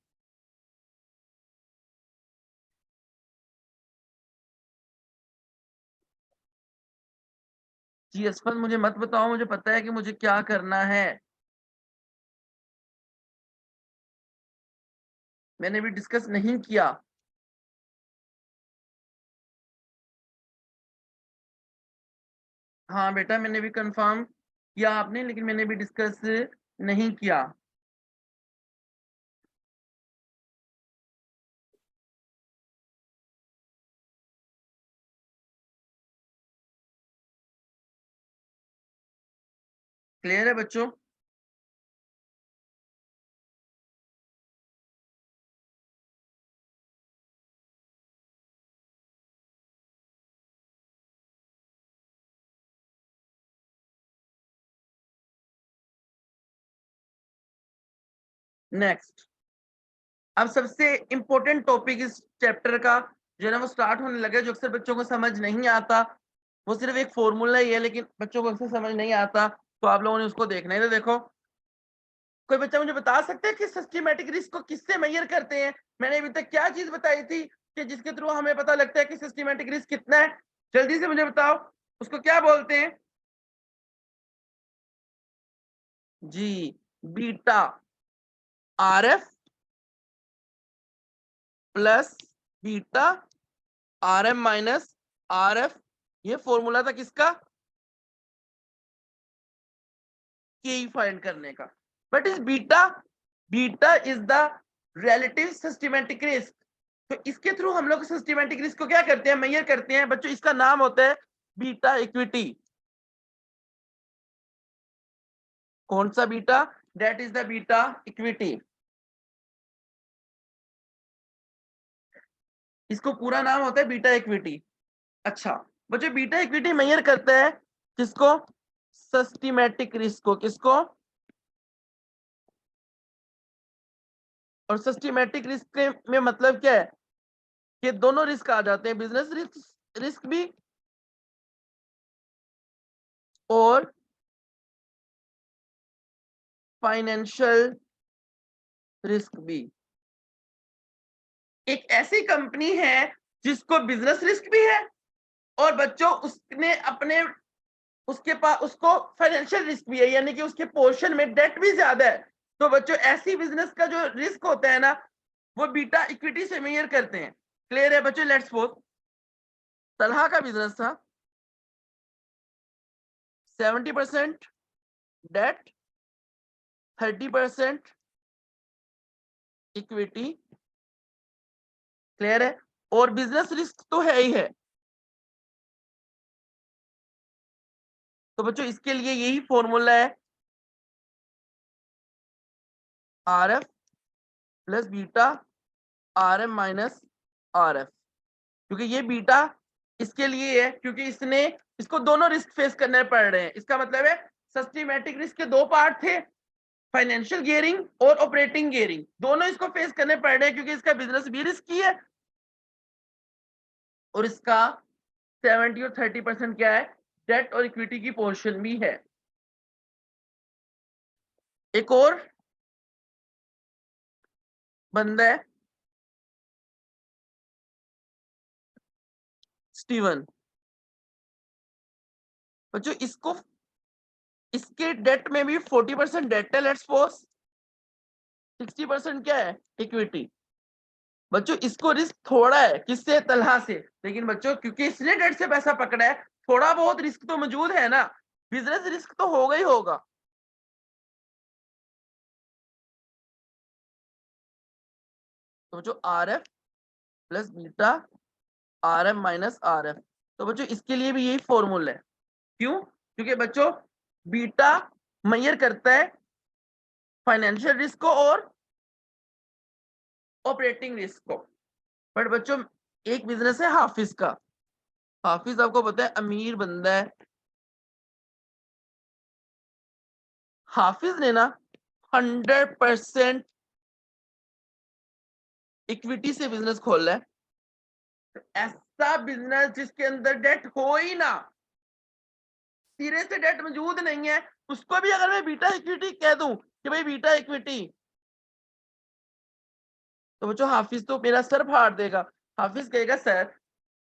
जी असफल, मुझे मत बताओ, मुझे पता है कि मुझे क्या करना है। मैंने भी डिस्कस नहीं किया। हाँ बेटा, मैंने भी कंफर्म किया आपने, लेकिन मैंने भी डिस्कस नहीं किया। क्लियर है बच्चों? नेक्स्ट, अब सबसे इंपॉर्टेंट टॉपिक इस चैप्टर का जो है ना वो स्टार्ट होने लगा, जो अक्सर बच्चों को समझ नहीं आता। वो सिर्फ एक फॉर्मूला ही है, लेकिन बच्चों को अक्सर समझ नहीं आता, तो आप लोगों ने उसको देखना है। तो देखो, कोई बच्चा मुझे बता सकता है कि सिस्टमैटिक रिस्क को किससे मेजर करते हैं? मैंने अभी तक क्या चीज बताई थी कि जिसके थ्रू हमें पता लगता है कि सिस्टमैटिक रिस्क कितना है? जल्दी से मुझे बताओ, उसको क्या बोलते हैं? जी, beta RF plus beta RM minus RF। ये फॉर्मूला था किसका? के फाइंड करने का। But is beta, beta is the relative systematic risk. तो इसके थ्रू हम लोग सिस्टमैटिक रिस्क को क्या करते हैं, मेजर करते हैं बच्चों। इसका नाम होता है बीटा इक्विटी। कौन सा beta? That is the beta equity. इसको पूरा नाम होता है बीटा इक्विटी। अच्छा बच्चों, बीटा इक्विटी मेजर करता है किसको? सिस्टमैटिक रिस्क को। किसको? और सिस्टमैटिक रिस्क में मतलब क्या है कि दोनों रिस्क आ जाते हैं, बिजनेस रिस्क, रिस्क भी और फाइनेंशियल रिस्क भी। एक ऐसी कंपनी है जिसको बिजनेस रिस्क भी है और बच्चों उसने अपने, उसके पास उसको फाइनेंशियल रिस्क भी है, यानी कि उसके पोर्शन में डेट भी ज्यादा है। तो बच्चों ऐसी बिजनेस का जो रिस्क होता है ना, वो बीटा इक्विटी से मेजर करते हैं। क्लियर है बच्चों? लेट्स सपोज तलहा का बिजनेस था, 70% डेट, 30% इक्विटी। क्लियर है? और बिजनेस रिस्क तो है ही है। तो बच्चों इसके लिए यही फॉर्मूला है, RF plus beta RM minus RF। क्योंकि ये बीटा इसके लिए है क्योंकि इसने इसको दोनों रिस्क फेस करने पड़ रहे हैं। इसका मतलब है सिस्टमैटिक रिस्क के दो पार्ट थे, फाइनेंशियल गियरिंग और ऑपरेटिंग गियरिंग, दोनों इसको फेस करने पड़ रहे हैं क्योंकि इसका बिजनेस भी रिस्की है और इसका 70 और 30% क्या है, डेट और इक्विटी की पोर्शन भी है। एक और बंदा है स्टीवन, बच्चों इसको, इसके डेट में भी 40% डेट है, लेट्स सपोज 60% क्या है, इक्विटी। बच्चों इसको रिस्क थोड़ा है, किससे, तलहा से, लेकिन बच्चों क्योंकि इसने डेट से पैसा पकड़ा है, थोड़ा बहुत रिस्क तो मौजूद है ना, बिजनेस रिस्क तो होगा ही होगा। तो बच्चों R F plus beta R M minus R F, तो बच्चों इसके लिए भी यही फॉर्मूला है। क्यों? क्योंकि बच्चों बीटा मेजर करता है फाइनेंशियल रिस्क को और ऑपरेटिंग रिस्क को। बट बच्चों एक बिजनेस है हाफिज का, हाफिज आपको पता है अमीर बंदा है, हाफिज ने ना 100% इक्विटी से बिजनेस खोला है। ऐसा बिजनेस जिसके अंदर डेट हो ही ना, सिरे से डेट मौजूद नहीं है, उसको भी अगर मैं बीटा इक्विटी कह दूं कि भाई बीटा इक्विटी, तो बच्चों हाफिज तो मेरा सर फाड़ देगा। हाफिज कहेगा सर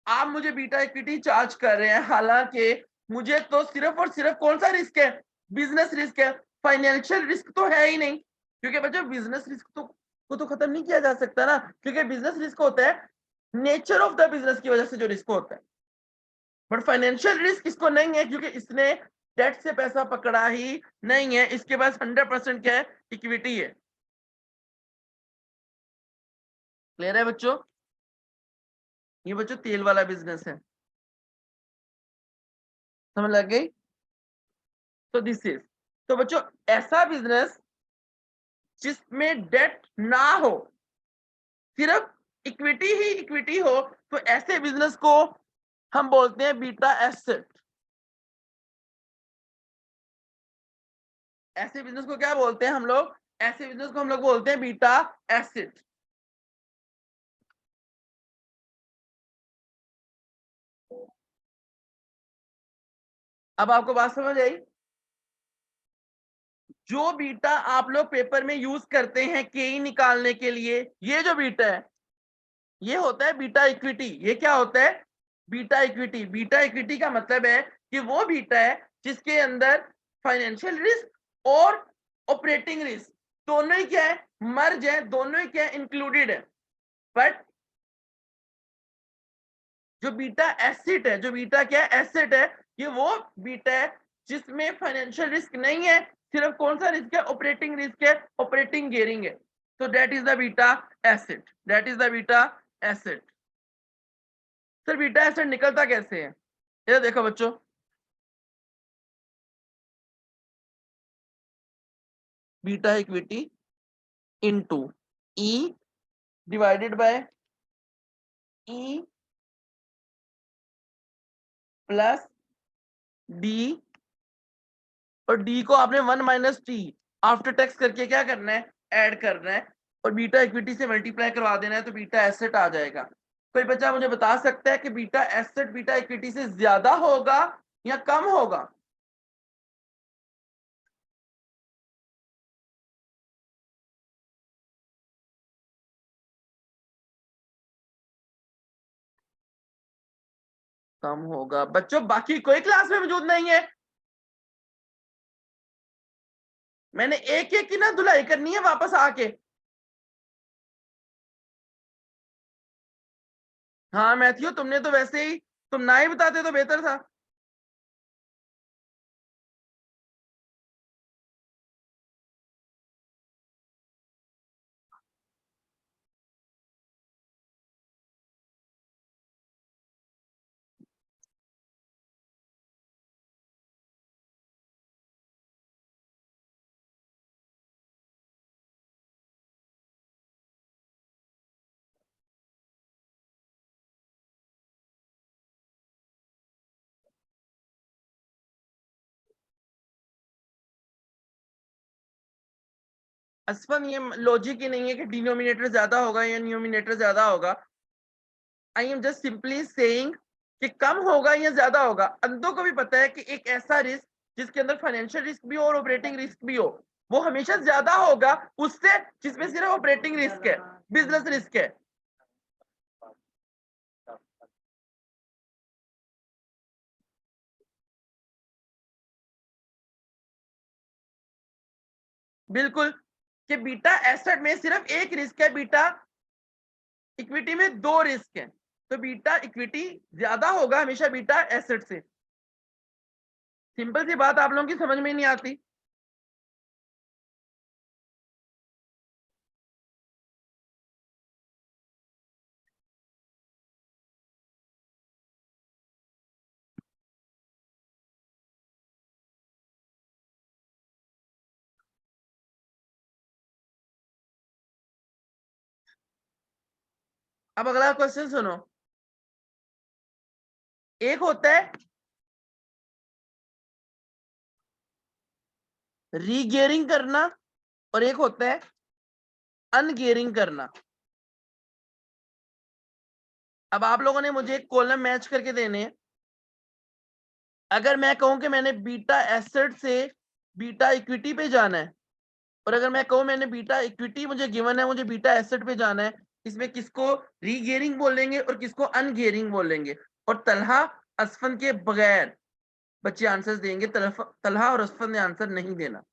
आप मुझे बीटा इक्विटी चार्ज कर रहे हैं, हालांकि मुझे तो सिर्फ और सिर्फ कौन सा रिस्क है, बिजनेस रिस्क है, फाइनेंशियल रिस्क तो है ही नहीं। क्योंकि बच्चों बिजनेस रिस्क तो को तो खत्म नहीं किया जा सकता ना, क्योंकि बिजनेस रिस्क होता है नेचर ऑफ द बिजनेस की वजह से जो रिस्क होता है, बट फाइनेंशियल रिस्क इसको नहीं है क्योंकि इसने डेट से पैसा पकड़ा ही नहीं है, इसके पास 100% क्या है, इक्विटी है। क्लियर है बच्चों? ये बच्चों तेल वाला बिजनेस है, समझ लग गई? तो दिस इज, तो बच्चों ऐसा बिजनेस जिसमें डेट ना हो, सिर्फ इक्विटी ही इक्विटी हो, तो ऐसे बिजनेस को हम बोलते हैं बीटा एसेट। ऐसे बिजनेस को क्या बोलते हैं हम लोग, ऐसे बिजनेस को हम लोग बोलते हैं बीटा एसेट। अब आपको बात समझ आई? जो बीटा आप लोग पेपर में यूज करते हैं केई निकालने के लिए, ये जो बीटा है ये होता है बीटा इक्विटी। ये क्या होता है, बीटा इक्विटी। बीटा इक्विटी का मतलब है कि वो बीटा है जिसके अंदर फाइनेंशियल रिस्क और ऑपरेटिंग रिस्क दोनों ही क्या है, मर्ज है, दोनों ही क्या है, इंक्लूडेड है। बट जो बीटा एसेट है, जो बीटा क्या है, एसेट है, ये वो बीटा है जिसमें फाइनेंशियल रिस्क नहीं है, सिर्फ कौन सा रिस्क है, ऑपरेटिंग रिस्क है, ऑपरेटिंग गियरिंग है। तो that is the beta asset, that is the beta asset. Sir beta asset निकलता कैसे है, ये देखो बच्चों, बीटा इक्विटी इनटू ई divided bye E plus D, और डी को आपने 1 माइनस टी आफ्टर टैक्स करके क्या करना है, ऐड करना है, और बीटा इक्विटी से मल्टीप्लाई करवा देना है, तो बीटा एसेट आ जाएगा। कोई बच्चा मुझे बता सकता है कि बीटा एसेट बीटा इक्विटी से ज्यादा होगा या कम होगा? कम होगा। बच्चों बाकी कोई क्लास में मौजूद नहीं है, मैंने एक एक की ना धुलाई करनी है वापस आके। हाँ मैथ्यू तुमने तो वैसे ही, तुम ना ही बताते तो बेहतर था। असफन ये लॉजिक ही नहीं है कि डिनोमिनेटर ज्यादा होगा या न्यूमिनेटर ज्यादा होगा। आई एम जस्ट सिंपली सेइंग कि कम होगा या ज्यादा होगा। अंधों को भी पता है कि एक ऐसा रिस्क जिसके अंदर फाइनेंशियल रिस्क भी हो और ऑपरेटिंग रिस्क भी हो, वो हमेशा ज्यादा होगा उससे जिसमें सिर्फ ऑपरेटिंग रिस्क है, बिजनेस रिस्क है। बिल्कुल, कि बीटा एसेट में सिर्फ एक रिस्क है, बीटा इक्विटी में दो रिस्क है, तो बीटा इक्विटी ज्यादा होगा हमेशा बीटा एसेट से। सिंपल सी बात आप लोगों की समझ में नहीं आती? अब अगला क्वेश्चन सुनो। एक होता है रीगियरिंग करना और एक होता है अनगियरिंग करना। अब आप लोगों ने मुझे एक कॉलम मैच करके देने हैं। अगर मैं कहूं कि मैंने बीटा एसेट से बीटा इक्विटी पे जाना है, और अगर मैं कहूं मैंने बीटा इक्विटी मुझे गिवन है, मुझे बीटा एसेट पे जाना है, इसमें किसको रीगियरिंग बोलेंगे और किसको अनगियरिंग बोलेंगे? और तलहा असफन के बगैर बच्चे आंसर्स देंगे, तलहा और असफन ने आंसर नहीं देना।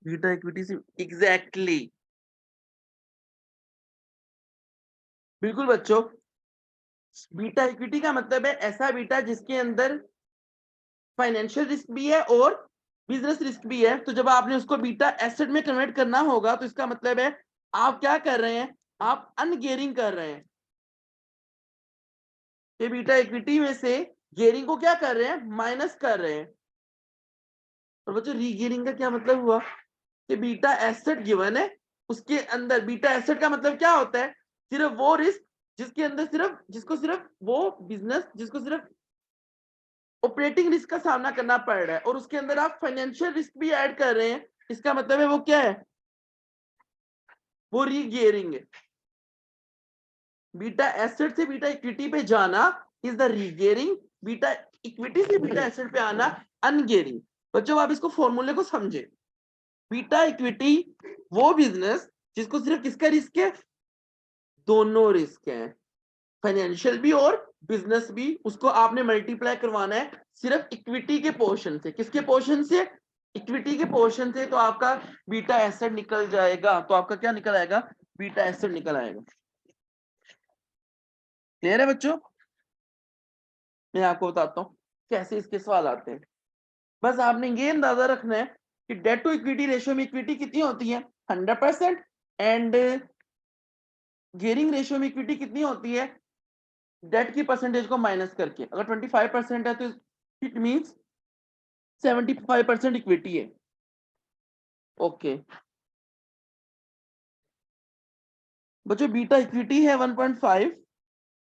बीटा इक्विटी से एग्जैक्टली बिल्कुल बच्चों, बीटा इक्विटी का मतलब है ऐसा बीटा जिसके अंदर फाइनेंशियल रिस्क भी है और बिजनेस रिस्क भी है। तो जब आपने उसको बीटा एसेट में कन्वर्ट करना होगा तो इसका मतलब है आप क्या कर रहे हैं, आप अनगियरिंग कर रहे हैं। ये बीटा इक्विटी में से गियरिंग को क्या कर रहे हैं, माइनस कर रहे हैं। और बच्चों रीगियरिंग का क्या मतलब हुआ कि बीटा एसेट गिवन है, उसके अंदर बीटा एसेट का मतलब क्या होता है, सिर्फ वो रिस्क जिसके अंदर जिसको सिर्फ वो बिजनेस जिसको सिर्फ ऑपरेटिंग रिस्क का सामना करना पड़ रहा है और उसके अंदर आप फाइनेंशियल रिस्क भी ऐड कर रहे हैं। इसका मतलब है वो क्या है, वो रीगियरिंग है। बीटा एसेट से बीटा इक्विटी पे जाना इज द रीगियरिंग, बीटा इक्विटी से बीटा एसेट पे आना अनगियरिंग। बच्चों आप इसको फॉर्मूले को समझे। बीटा इक्विटी वो बिजनेस जिसको सिर्फ किसका रिस्क है, दोनों रिस्क है, फाइनेंशियल भी और बिजनेस भी। उसको आपने मल्टीप्लाई करवाना है सिर्फ इक्विटी के पोर्शन से। किसके पोर्शन से, इक्विटी के पोर्शन से। तो आपका बीटा एसेट निकल जाएगा, तो आपका क्या निकल आएगा, बीटा एसेट निकल आएगा। क्लियर है बच्चों? मैं आपको बताता हूँ कैसे इसके सवाल आते हैं। बस आपने ये अंदाजा रखना है कि डेट टू इक्विटी रेशियो में इक्विटी कितनी होती है, 100%, एंड गियरिंग रेशियो में इक्विटी कितनी होती है, डेट की परसेंटेज को माइनस करके। अगर 25% है तो इट मींस 75% इक्विटी है। ओके बच्चों, बीटा इक्विटी है 1.5।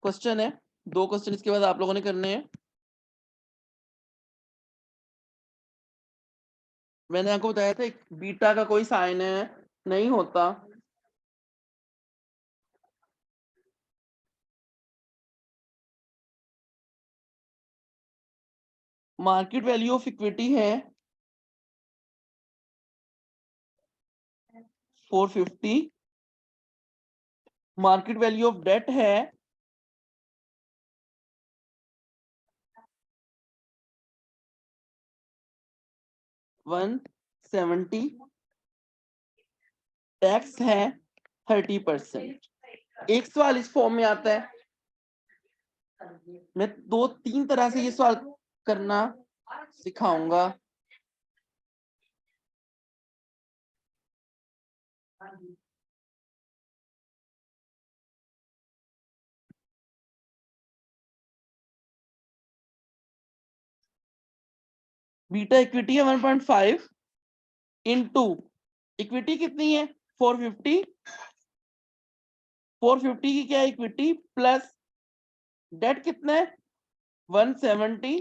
क्वेश्चन है, 2 क्वेश्चन इसके बाद आप लोगों ने करने हैं। मैंने आपको बताया था बीटा का कोई साइन है नहीं होता। मार्केट वैल्यू ऑफ इक्विटी है 450 मार्केट वैल्यू ऑफ डेट है 170, टैक्स है 30%। एक सवाल इस फॉर्म में आता है, मैं 2-3 तरह से ये सवाल करना सिखाऊंगा। बीटा इक्विटी है 1.5 इंटू इक्विटी कितनी है 450, 450 की क्या इक्विटी प्लस डेट कितना है 170,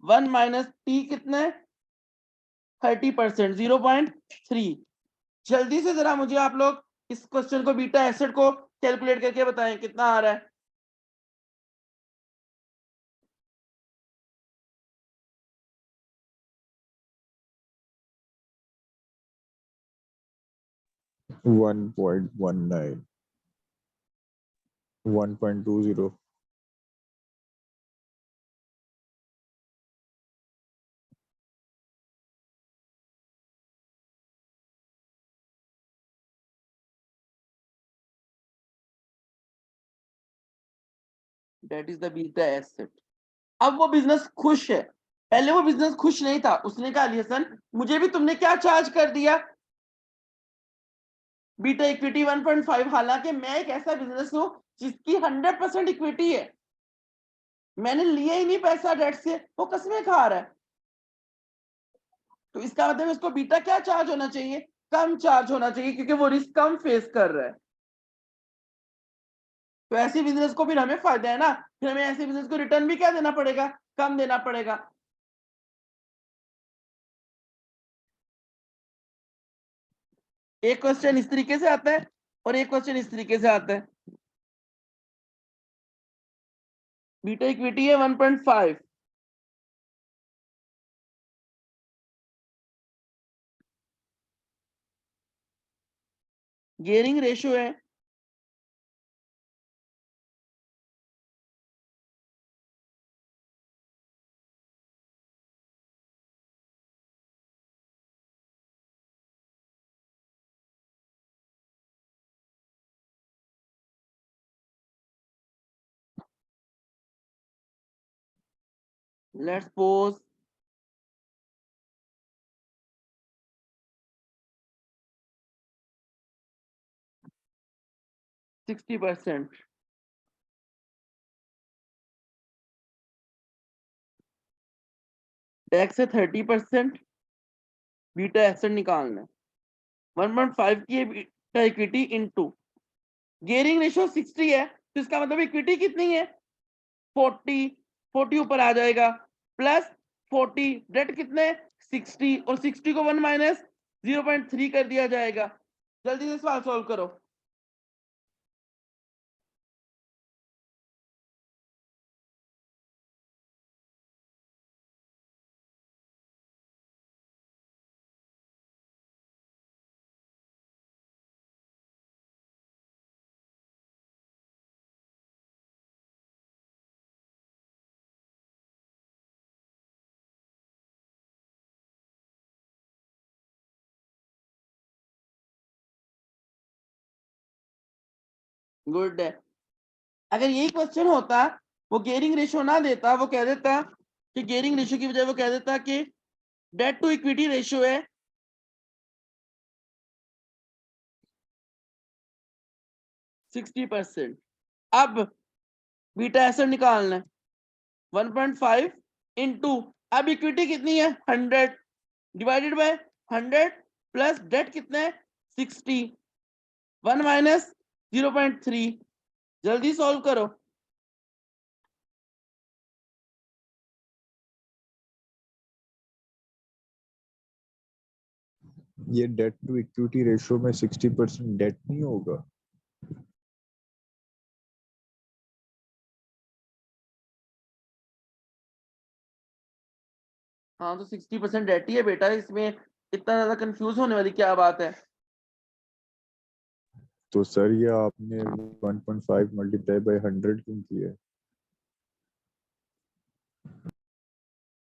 1 माइनस टी कितना है 30%, 0.3। जल्दी से जरा मुझे आप लोग इस क्वेश्चन को बीटा एसेट को कैलकुलेट करके बताएं कितना आ रहा है। One point 1.19, 1.20. That is the beta asset. अब वो बिजनेस खुश है, पहले वो बिजनेस खुश नहीं था, उसने कहा लिसन मुझे भी तुमने क्या चार्ज कर दिया बीटा इक्विटी 1.5, हालांकि मैं एक ऐसा बिजनेस हूं जिसकी 100% इक्विटी है, मैंने लिया ही नहीं पैसा डेट से, वो कसमें खा रहा है। तो इसका मतलब उसको बीटा क्या चार्ज होना चाहिए, कम चार्ज होना चाहिए, क्योंकि वो रिस्क कम फेस कर रहा है। तो ऐसे बिजनेस को फिर हमें फायदा है ना, फिर हमें ऐसे बिजनेस को रिटर्न भी क्या देना पड़ेगा, कम देना पड़ेगा। एक क्वेश्चन इस तरीके से आता है और एक क्वेश्चन इस तरीके से आता है। बीटा इक्विटी है 1.5, गियरिंग रेशियो है 60%, टैक्स है 30%, बीटा एसेट निकालना है 1.5 की beta equity into gearing ratio 60 है, तो इसका मतलब इक्विटी कितनी है 40 ऊपर आ जाएगा प्लस 40, डेट कितने 60, और 60 को 1 माइनस 0.3 कर दिया जाएगा। जल्दी से सवाल सॉल्व करो। गुड है। अगर यही क्वेश्चन होता, वो गियरिंग रेशियो ना देता, वो कह देता कि गियरिंग रेशियो की बजाय वो कह देता कि डेट टू इक्विटी रेशियो है 60%। अब बीटा एसेट निकालना है 1.5 इंटू, अब इक्विटी कितनी है 100 डिवाइडेड बाय 100 प्लस डेट कितना है 60, 1 माइनस 0.3। जल्दी सॉल्व करो। ये डेट टू इक्विटी रेशियो में 60% डेट नहीं होगा? हाँ तो 60% डेट ही है बेटा, इसमें इतना ज्यादा कंफ्यूज होने वाली क्या बात है। तो सर ये आपने 1.5 मल्टीप्लाई बाय 100 क्यों किया?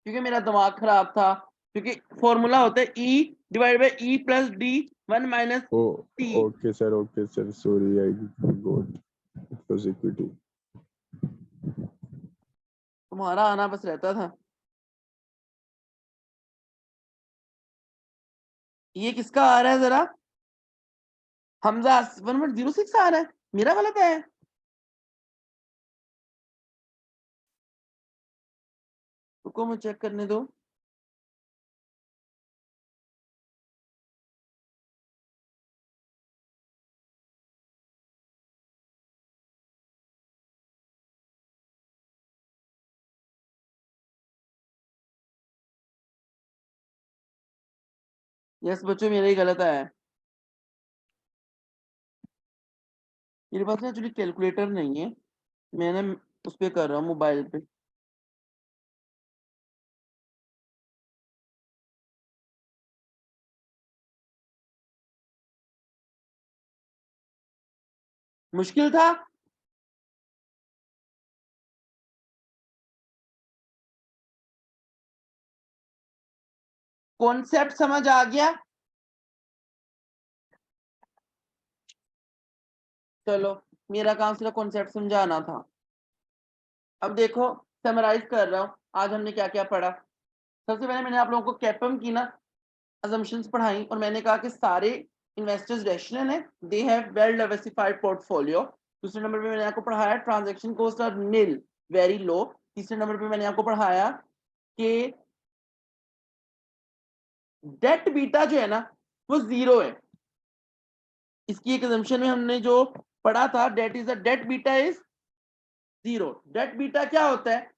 क्योंकि मेरा दिमाग खराब था, क्योंकि फॉर्मूला होता है E divide by E plus D 1 minus ओ T। Okay sir sorry I got it was equity. तुम्हारा आना बस रहता था। ये किसका आ रहा है जरा? हमजा 1.06 आ रहा है, मेरा गलत है। रुको मुझे चेक करने दो। यस बच्चों, मेरा ही गलत आया है। मेरे पास ना एक्चुअली कैलकुलेटर नहीं है, मैंने उस पे कर रहा हूँ मोबाइल पे। मुश्किल था। कॉन्सेप्ट समझ आ गया? चलो, मेरा काम सिर्फ कॉन्सेप्ट समझाना था। अब देखो, समराइज कर रहा हूँ आज हमने क्या क्या पढ़ा। सबसे पहले मैंने आप लोगों को कैपम की ना assumptions पढ़ाई, और मैंने कहा कि सारे इन्वेस्टर्स रैशनल हैं, they have well diversified portfolio. दूसरे नंबर पे मैंने आपको पढ़ाया transaction cost are nil, very low. तीसरे नंबर पे मैंने आपको पढ़ाया कि डेट बीटा जो है ना वो 0 है। इसकी एक assumption में हमने जो पढ़ा था, debt is debt beta is 0। Debt beta क्या होता है?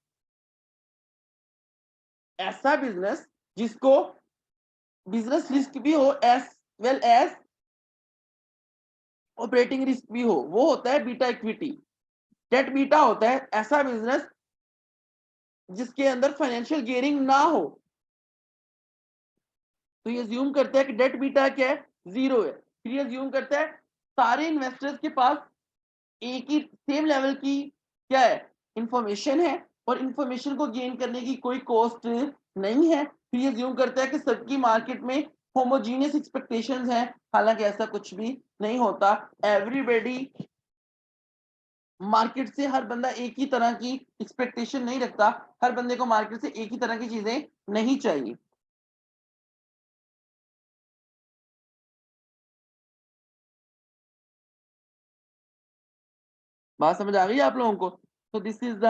ऐसा बिजनेस जिसको बिजनेस रिस्क भी हो as well as operating risk भी हो, वो होता है बीटा इक्विटी। डेट बीटा होता है ऐसा बिजनेस जिसके अंदर फाइनेंशियल गियरिंग ना हो। तो ये ज्यूम करते हैं कि डेट बीटा क्या है? 0 है। फिर ये ज्यूम करता है सारे इन्वेस्टर्स के पास एक ही सेम लेवल की क्या है? इंफॉर्मेशन है, और इंफॉर्मेशन को गेन करने की कोई कॉस्ट नहीं है। फिर ये ज्यूम करता है कि सबकी मार्केट में होमोजीनियस एक्सपेक्टेशंस हैं, हालांकि ऐसा कुछ भी नहीं होता। एवरीबॉडी मार्केट से, हर बंदा एक ही तरह की एक्सपेक्टेशन नहीं रखता, हर बंदे को मार्केट से एक ही तरह की चीजें नहीं चाहिए। बात समझ आ गई आप लोगों को? तो this is the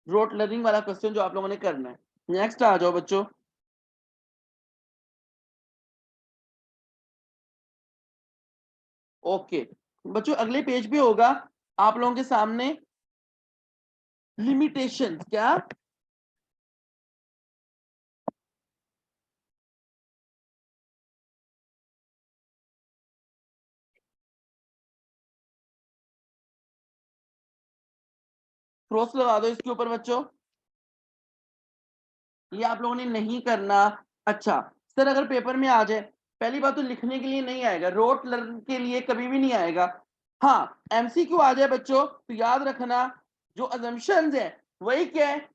rote learning वाला क्वेश्चन जो आप लोगों ने करना है। नेक्स्ट आ जाओ बच्चों। ओके बच्चों, अगले पेज पे होगा आप लोगों के सामने लिमिटेशन। क्या? क्रॉस लगा दो इसके ऊपर बच्चों। ये आप लोगों ने नहीं करना। अच्छा सर, अगर पेपर में आ जाए, पहली बात तो लिखने के लिए नहीं आएगा, रोट लर्न के लिए कभी भी नहीं आएगा। हाँ, एमसीक्यू आ जाए बच्चों तो याद रखना, जो अजम्पशंस है वही क्या है?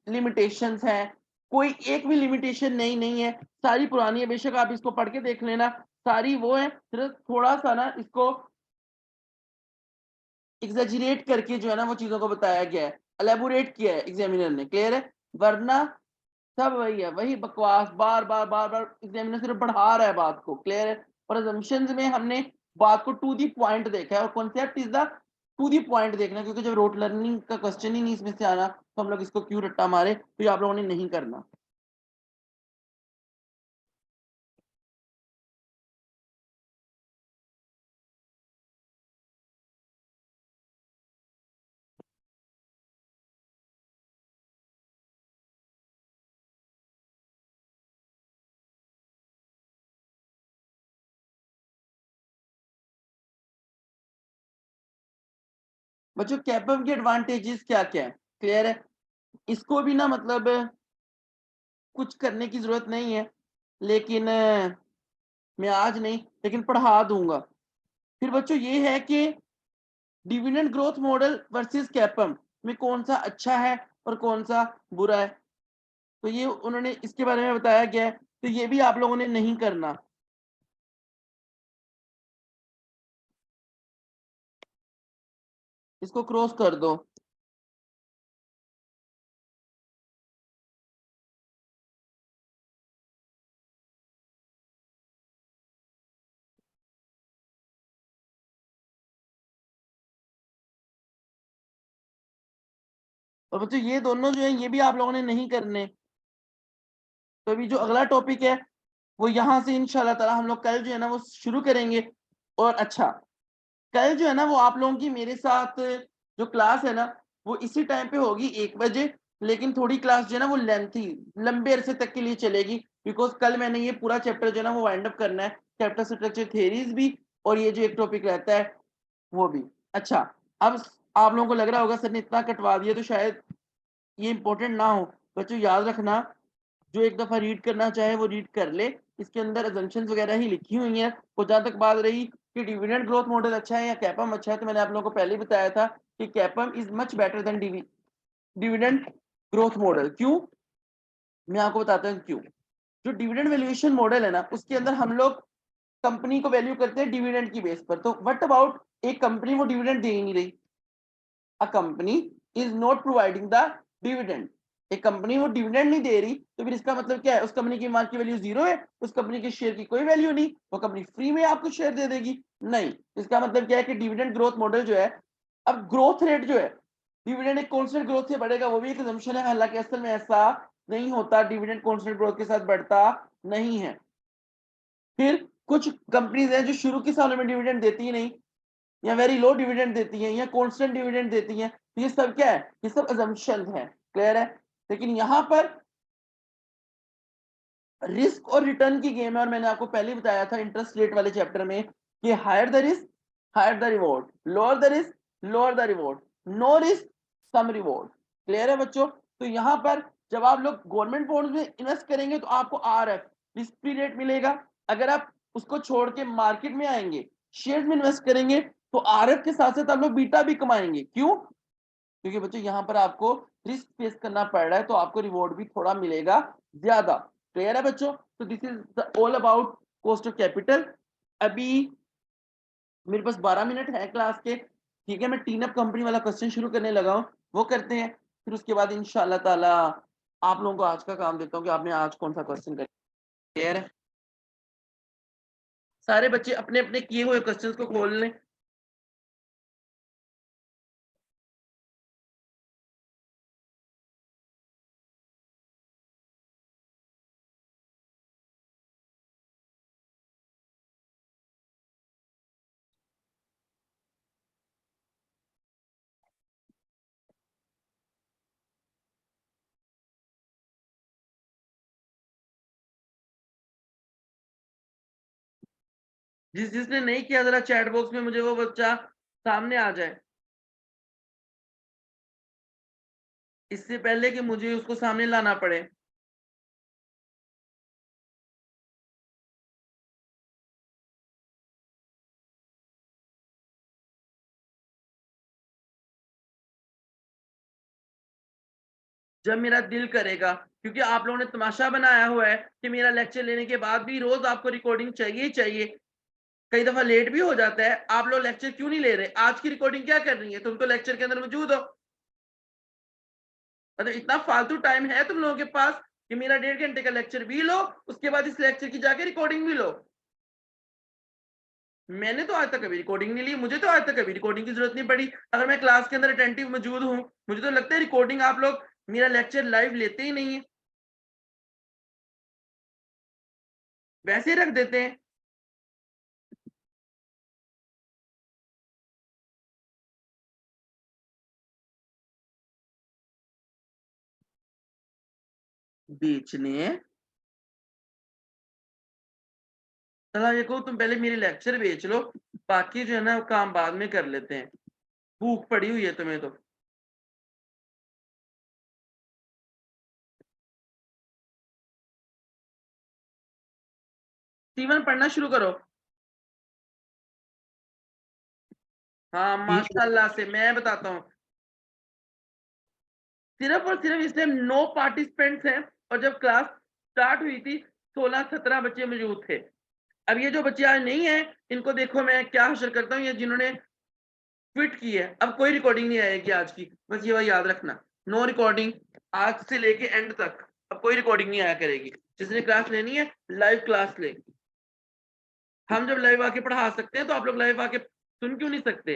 लिमिटेशंस है। कोई एक भी लिमिटेशन नहीं है, सारी पुरानी है। बेशक आप इसको पढ़ के देख लेना, सारी वो है, सिर्फ थोड़ा सा ना इसको एग्जेजरेट करके जो है ना वो चीजों को बताया गया है, एलेबोरेट किया है एग्जामिनर ने। क्लियर है? वरना सब वही है, वही बकवास, बार बार बार बार एग्जामिनर सिर्फ बढ़ा रहा है बात को। क्लियर है? और assumptions में हमने बात को टू दी पॉइंट देखा है, और concept is the to the point देखना, क्योंकि जब रोट लर्निंग का क्वेश्चन ही नहीं इसमें से आना तो हम लोग इसको क्यों रट्टा मारे? तो ये आप लोगों ने नहीं करना। बच्चों कैपम के एडवांटेजेस क्या क्या है? क्लियर है? इसको भी ना मतलब कुछ करने की जरूरत नहीं है, लेकिन मैं आज नहीं, लेकिन पढ़ा दूंगा। फिर बच्चों ये है कि डिविडेंड ग्रोथ मॉडल वर्सेस कैपम में कौन सा अच्छा है और कौन सा बुरा है, तो ये उन्होंने इसके बारे में बताया गया है, तो ये भी आप लोगों ने नहीं करना। इसको क्रॉस कर दो। और बच्चों ये दोनों जो है ये भी आप लोगों ने नहीं करने। तो अभी जो अगला टॉपिक है वो यहाँ से इंशाल्लाह ताला हम लोग कल जो है ना वो शुरू करेंगे। और अच्छा, कल जो है ना वो आप लोगों की मेरे साथ जो क्लास है ना वो इसी टाइम पे होगी 1 बजे, लेकिन थोड़ी क्लास जो है ना वो लेंथी लंबे अरसे तक के लिए चलेगी, बिकॉज कल मैंने ये पूरा चैप्टर जो है ना वो वाइंड अप करना है, चैप्टर स्ट्रक्चर थ्योरीज भी और ये जो एक टॉपिक रहता है वो भी। अच्छा, अब आप लोगों को लग रहा होगा सर ने इतना कटवा दिया तो शायद ये इंपॉर्टेंट ना हो। बच्चों याद रखना, जो एक दफा रीड करना चाहे वो रीड कर ले, इसके अंदर अजम्पशंस वगैरह ही लिखी हुई हैं। और जहां तक बात रही कि डिविडेंड ग्रोथ मॉडल अच्छा है या कैपम अच्छा है, तो मैंने आप लोगों को पहले ही बताया था कि कैपम is much better than dividend growth model. क्यों, मैं आपको बताता हूँ क्यों। जो डिविडेंड वैल्यूएशन मॉडल है ना उसके अंदर हम लोग कंपनी को वैल्यू करते हैं डिविडेंड की बेस पर, तो व्हाट अबाउट एक कंपनी वो डिविडेंड दे ही नहीं रही, a company is not providing the dividend, एक कंपनी वो डिविडेंड नहीं दे रही, तो फिर इसका मतलब क्या है, उस कंपनी की मार्केट वैल्यू जीरो है, उस कंपनी के शेयर की कोई वैल्यू नहीं, वो कंपनी फ्री में आपको शेयर दे देगी? नहीं। इसका मतलब क्या है कि डिविडेंड ग्रोथ मॉडल जो है, अब ग्रोथ रेट जो है डिविडेंड एक कांस्टेंट ग्रोथ से बढ़ेगा, वो भी एक assumption है, हालांकि असल में ऐसा नहीं होता, डिविडेंड कांस्टेंट ग्रोथ के साथ बढ़ता नहीं है। फिर कुछ कंपनीज हैं जो शुरू के सालों में डिविडेंड देती ही नहीं, या वेरी लो डिविडेंड देती हैं, या कांस्टेंट डिविडेंड देती हैं, तो ये सब क्या है, ये सब assumptions हैं। क्लियर है? लेकिन यहाँ पर रिस्क और रिटर्न की गेम है, और मैंने आपको पहले ही बताया था इंटरेस्ट रेट वाले चैप्टर में कि higher the risk higher the reward, lower the risk lower the reward, no risk some reward. Clear है बच्चों? तो यहाँ पर जब आप लोग गवर्नमेंट बॉन्ड में इन्वेस्ट करेंगे तो आपको RF रिस्क फ्री रेट मिलेगा। अगर आप उसको छोड़ के मार्केट में आएंगे, शेयर में इन्वेस्ट करेंगे, तो RF के साथ साथ आप लोग बीटा भी कमाएंगे। क्यों? क्योंकि बच्चों यहाँ पर आपको रिस्क फेस करना पड़ रहा है, तो आपको रिवॉर्ड भी थोड़ा मिलेगा ज्यादा। क्लियर है बच्चों? तो this is all about cost of capital. अभी मेरे पास 12 मिनट है क्लास के, ठीक है? मैं टीन अप कंपनी वाला क्वेश्चन शुरू करने लगा हूँ, वो करते हैं, फिर उसके बाद इंशाल्लाह ताला आप लोगों को आज का काम देता हूँ कि आपने आज कौन सा क्वेश्चन कर। क्लियर है? सारे बच्चे अपने अपने किए हुए क्वेश्चंस को खोल लें। जिसने नहीं किया जरा चैट बॉक्स में मुझे वो बच्चा सामने आ जाए, इससे पहले कि मुझे उसको सामने लाना पड़े। जब मेरा दिल करेगा, क्योंकि आप लोगों ने तमाशा बनाया हुआ है कि मेरा लेक्चर लेने के बाद भी रोज आपको रिकॉर्डिंग चाहिए ही चाहिए। कई दफा लेट भी हो जाता है, आप लोग लेक्चर क्यों नहीं ले रहे? आज की रिकॉर्डिंग क्या कर रही है? तुम तो लेक्चर के अंदर मौजूद हो, मतलब इतना फालतू टाइम है तुम लोगों के पास कि मेरा 1.5 घंटे का लेक्चर भी लो, उसके बाद इस लेक्चर की जाके रिकॉर्डिंग भी लो। मैंने तो आज तक कभी रिकॉर्डिंग नहीं ली, मुझे तो आज तक कभी रिकॉर्डिंग की जरूरत नहीं पड़ी। अगर मैं क्लास के अंदर अटेंटिव मौजूद हूँ, मुझे तो लगता है रिकॉर्डिंग आप लोग मेरा लेक्चर लाइव लेते ही नहीं है, वैसे ही रख देते हैं। बेचने, चला देखो तुम पहले मेरे लेक्चर बेच लो, बाकी जो है ना काम बाद में कर लेते हैं। भूख पड़ी हुई है तुम्हें तो। स्टीवन पढ़ना शुरू करो। हाँ माशाल्लाह से मैं बताता हूँ, सिर्फ और सिर्फ इस टाइम 9 पार्टिसिपेंट्स हैं और जब क्लास स्टार्ट हुई थी 16-17 बच्चे मौजूद थे। अब ये जो बच्चे आज नहीं है, इनको देखो मैं क्या हासिल करता हूँ, ये जिन्होंने क्विट की है, अब कोई रिकॉर्डिंग नहीं आएगी आज की, बस ये बात याद रखना, नो रिकॉर्डिंग आज से लेके एंड तक, अब कोई रिकॉर्डिंग नहीं आया करेगी। जिसने क्लास लेनी है लाइव क्लास ले। हम जब लाइव आके पढ़ा सकते हैं तो आप लोग लाइव आके सुन क्यों नहीं सकते?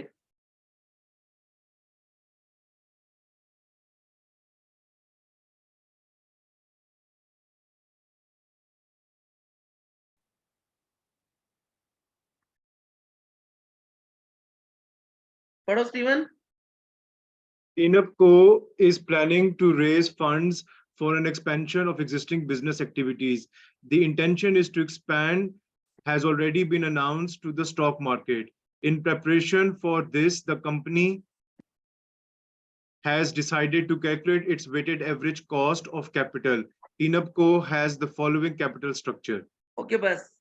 पढ़ो Steven. INAPCO is planning to raise funds for an expansion of existing business activities. The intention is to expand has already been announced to the stock market. In preparation for this, the company has decided to calculate its weighted average cost of capital. INAPCO has the following capital structure. Okay बस,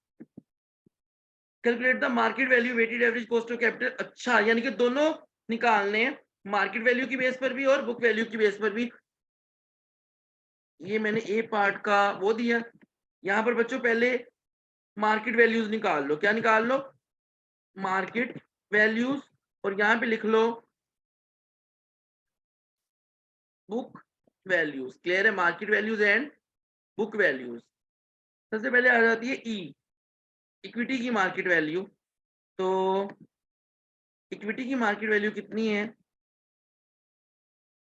calculate the market value weighted average cost of capital. अच्छा, यानी कि दोनों निकालने हैं, market value की base पर भी और बुक वैल्यू की बेस पर भी। ये मैंने ए पार्ट का वो दिया। यहाँ पर बच्चों पहले मार्केट वैल्यूज निकाल लो। क्या निकाल लो? मार्केट वैल्यूज, और यहाँ पे लिख लो बुक वैल्यूज। क्लियर है? Market values and book values. सबसे पहले आ जाती है ई, इक्विटी की मार्केट वैल्यू। तो इक्विटी की मार्केट वैल्यू कितनी है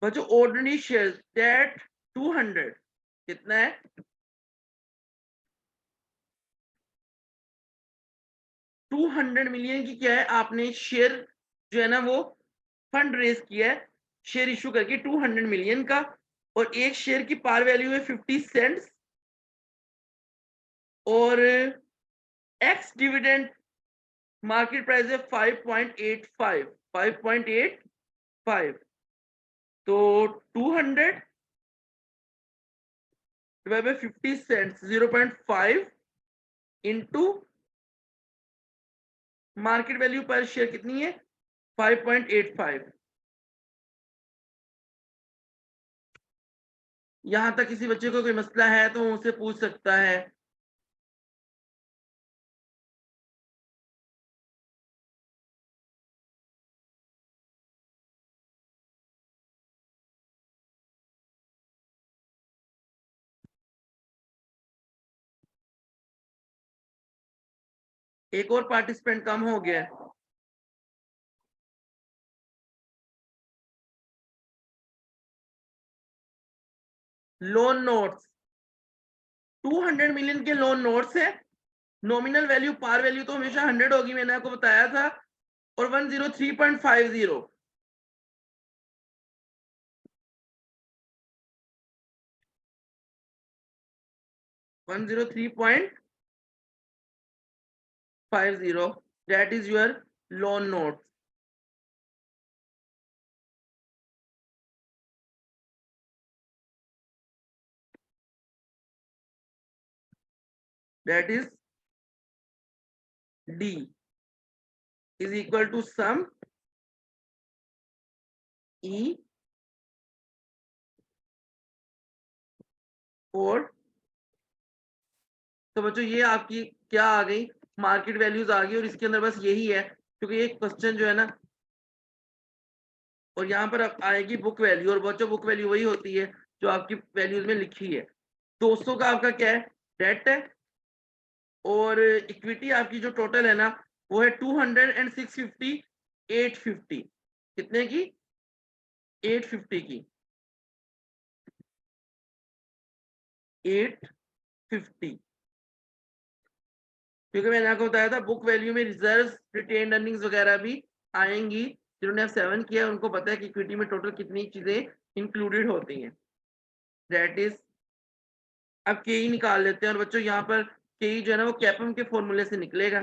बच्चों? ऑर्डिनरी शेयर डेट 200 कितना है? 200 मिलियन की क्या है, आपने शेयर जो है ना वो फंड रेज किया है शेयर इशू करके 200 मिलियन का, और एक शेयर की पार वैल्यू है 50 सेंट्स, और एक्स डिविडेंड मार्केट प्राइस है 5.85। तो 200 divide by 50 cents 0.5 into market value per share कितनी है? 5.85। यहां तक किसी बच्चे को कोई मसला है तो वो मुझसे पूछ सकता है। एक और पार्टिसिपेंट कम हो गया है। लोन नोट्स 200 मिलियन के लोन नोट्स है। नॉमिनल वैल्यू पार वैल्यू तो हमेशा 100 होगी, मैंने आपको बताया था, और 103.50 103.50 that is your loan notes। that is D is equal to sum E और, तो बच्चों ये आपकी क्या आ गई? मार्केट वैल्यूज आ गई, और इसके अंदर बस यही है क्योंकि ये क्वेश्चन जो है ना, और यहाँ पर आएगी बुक वैल्यू, और बच्चों बुक वैल्यू वही होती है जो आपकी वैल्यूज में लिखी है। 200 का आपका क्या है? डेट है, और इक्विटी आपकी जो टोटल है ना वो है 200 एंड 650 850। कितने की? 850 की। 850, क्योंकि मैंने आपको बताया था बुक वैल्यू में रिजर्व रिटेन अर्निंग्स वगैरह भी आएंगी। जिन्होंने 7 किया है उनको पता है कि इक्विटी में टोटल कितनी चीजें इंक्लूडेड होती हैं। दैट इज, अब के ही निकाल लेते हैं, और बच्चों यहाँ पर के ही जो है ना वो कैपम के फॉर्मूले से निकलेगा।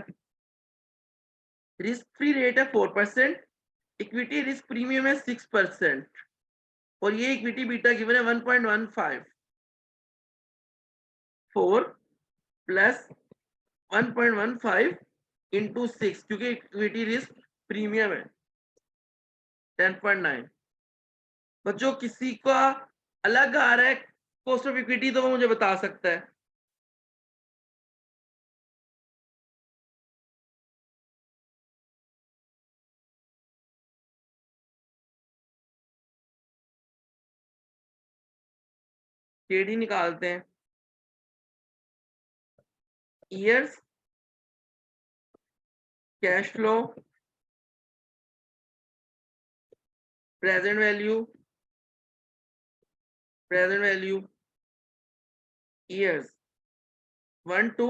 रिस्क फ्री रेट है 4%, इक्विटी रिस्क प्रीमियम है 6%, और ये इक्विटी बीटा गिवन है 1.15। 4 प्लस 1.15 इंटू 6, क्योंकि इक्विटी रिस्क प्रीमियम है। 10.9। बच्चों किसी का अलग आ रहा है कॉस्ट ऑफ इक्विटी तो वो मुझे बता सकता है। केडी निकालते हैं। Years, cash flow, present value, years 1 2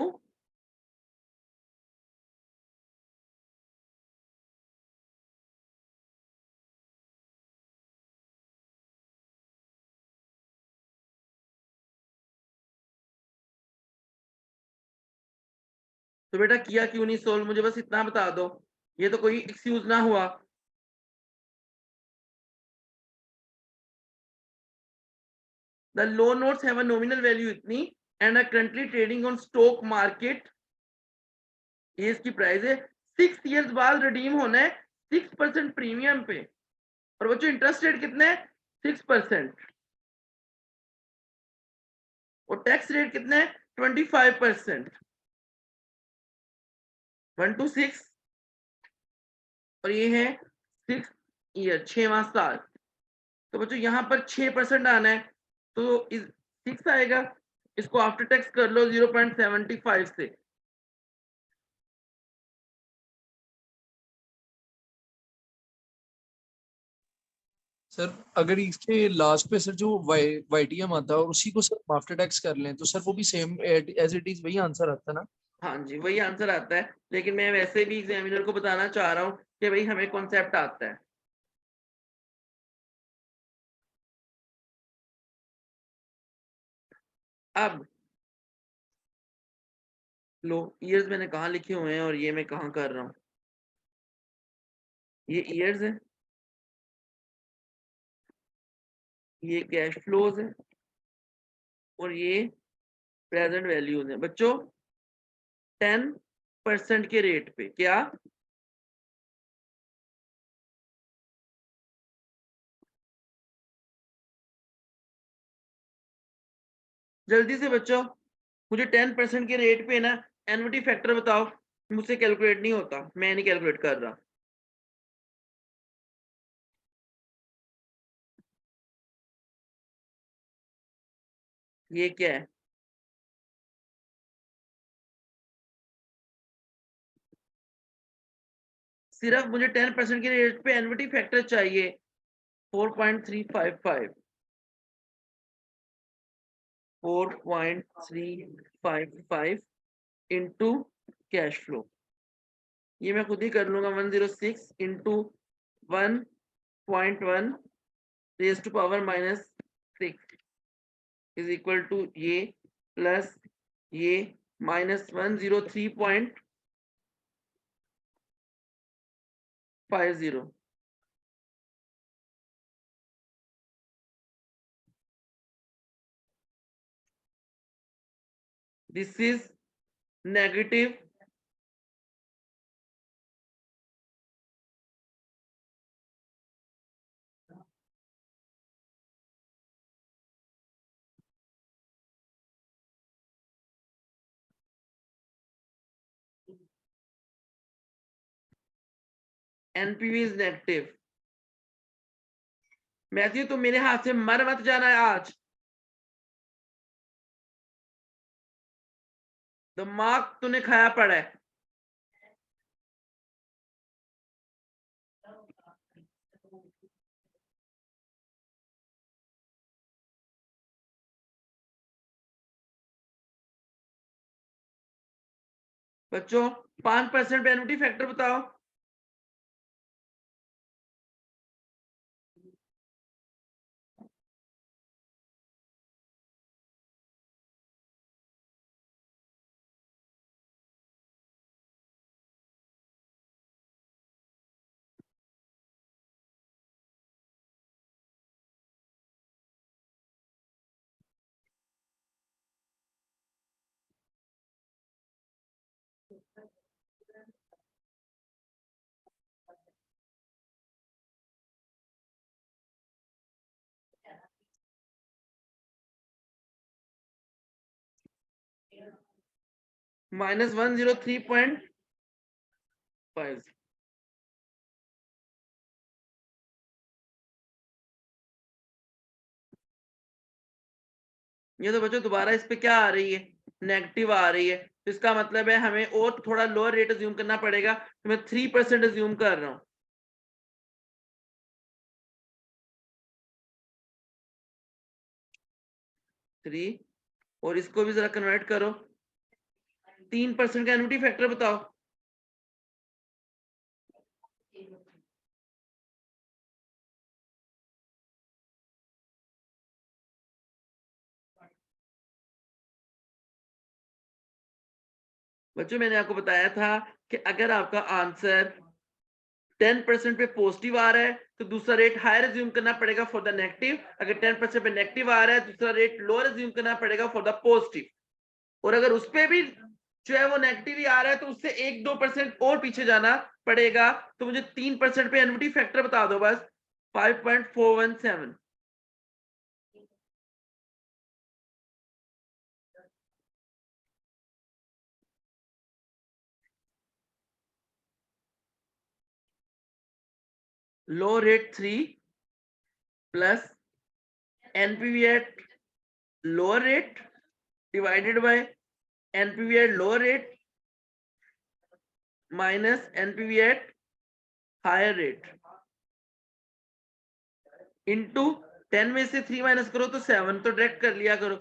तो बेटा किया क्यों नहीं सोल्व, मुझे बस इतना बता दो, ये तो कोई एक्सक्यूज ना हुआ। The loan notes have a nominal value इतनी and are currently trading on stock market, ये इसकी प्राइस है। 6 years बाद रिडीम होना है 6% प्रीमियम पे, और बच्चों इंटरेस्ट रेट कितने है 6%, और टैक्स रेट कितने है 25%। 1 to 6 और ये है 6 ईयर, 6वां साल। तो बच्चों यहाँ पर 6% आना है, तो इस 6 आएगा, इसको आफ्टर टैक्स कर लो 0.75 से। सर अगर इसके लास्ट पे सर जो वाईटीएम आता है और उसी को सर आफ्टर टैक्स कर लें तो सर वो भी सेम एज इट इज वही आंसर आता है ना? हाँ जी वही आंसर आता है, लेकिन मैं वैसे भी एग्जामिनर को बताना चाह रहा हूँ कि भाई हमें कॉन्सेप्ट आता है। अब लो ईयर्स मैंने कहाँ लिखे हुए हैं और ये मैं कहाँ कर रहा हूँ, ये ईयर्स है, ये कैश फ्लोज है, और ये प्रेजेंट वैल्यूज है। बच्चों 10% के रेट पे क्या, जल्दी से बच्चों मुझे 10% के रेट पे ना एन्युटी फैक्टर बताओ, मुझसे कैलकुलेट नहीं होता, मैं नहीं कैलकुलेट कर रहा। ये क्या है, सिर्फ मुझे 10% के रेट पे एन्युटी फैक्टर चाहिए 4.355, 4.355 इंटू कैश फ्लो, ये मैं खुद ही कर लूंगा। 106 into 1.1 raise to power -6 is equal to ये प्लस ये minus 103.50। This is negative NPV is negative. Matthew तुम मेरे हाथ से मर मत जाना है आज, दिमाग तूने खाया पड़ा है। बच्चों 5% पेनल्टी फैक्टर बताओ। माइनस 103.5। ये तो बच्चों दोबारा इस पे क्या आ रही है, नेगेटिव आ रही है, तो इसका मतलब है हमें और थोड़ा लोअर रेट अज्यूम करना पड़ेगा। तो मैं 3% अज्यूम कर रहा हूं। थ्री, और इसको भी जरा कन्वर्ट करो। 3% का एन्युटी फैक्टर बताओ। बच्चों मैंने आपको बताया था कि अगर आपका आंसर 10% पे पॉजिटिव आ रहा है तो दूसरा रेट हायर अज्यूम करना पड़ेगा फॉर द नेगेटिव। अगर 10% पे नेगेटिव आ रहा है दूसरा रेट लोअर अज्यूम करना पड़ेगा फॉर द पॉजिटिव। और अगर उस पे भी जो है वो नेगेटिव ही आ रहा है तो उससे 1-2% और पीछे जाना पड़ेगा। तो मुझे 3% पे एन्युटी फैक्टर बता दो बस। 5.417। Low rate 3 plus NPV at lower rate divided by NPV at lower rate minus NPV at higher rate into 10 में से 3 माइनस करो तो 7, तो डायरेक्ट कर लिया करो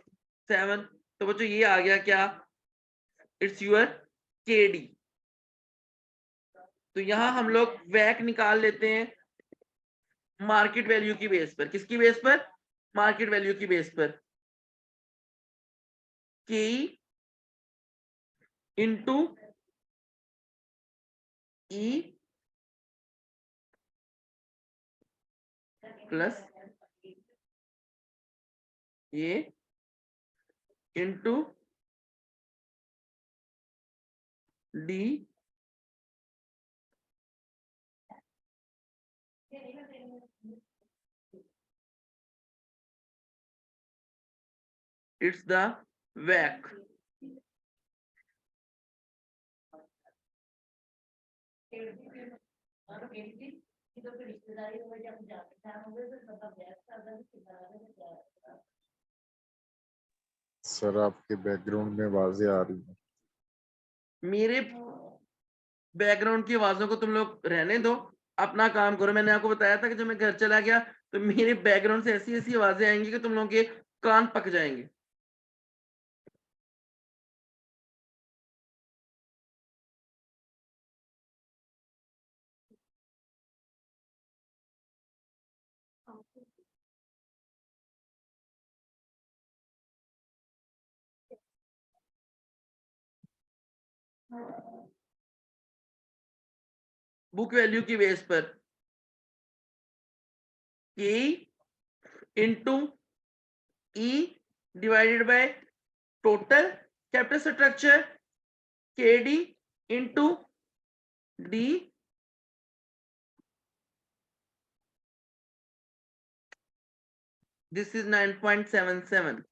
7। तो बच्चों ये आ गया क्या, इट्स यूर केडी। तो यहां हम लोग वैक निकाल लेते हैं मार्केट वैल्यू की बेस पर। किसकी बेस पर, मार्केट वैल्यू की बेस पर। के इंटू ई प्लस ये इंटू डी इट्स द वैक। सर आपके बैकग्राउंड में आवाजें आ रही हैं। मेरे बैकग्राउंड की आवाजों को तुम लोग रहने दो, अपना काम करो। मैंने आपको बताया था कि जब मैं घर चला गया तो मेरे बैकग्राउंड से ऐसी ऐसी आवाजें आएंगी कि तुम लोगों के कान पक जाएंगे। बुक वैल्यू की बेस पर K into E divided by total capital structure K D into D this is 9.77।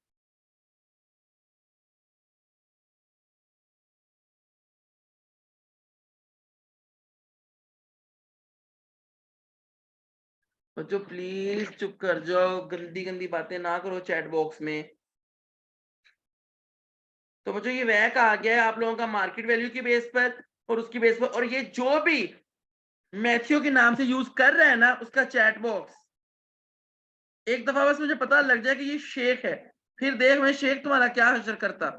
बच्चों प्लीज चुप कर जाओ, गंदी गंदी बातें ना करो चैट बॉक्स में। तो बच्चों ये वैक आ गया है आप लोगों का मार्केट वैल्यू की बेस पर और उसकी बेस पर। और ये जो भी मैथ्यू के नाम से यूज कर रहा है ना उसका चैट बॉक्स, एक दफा बस मुझे पता लग जाए कि ये शेख है, फिर देख मैं शेख तुम्हारा क्या हशर करता।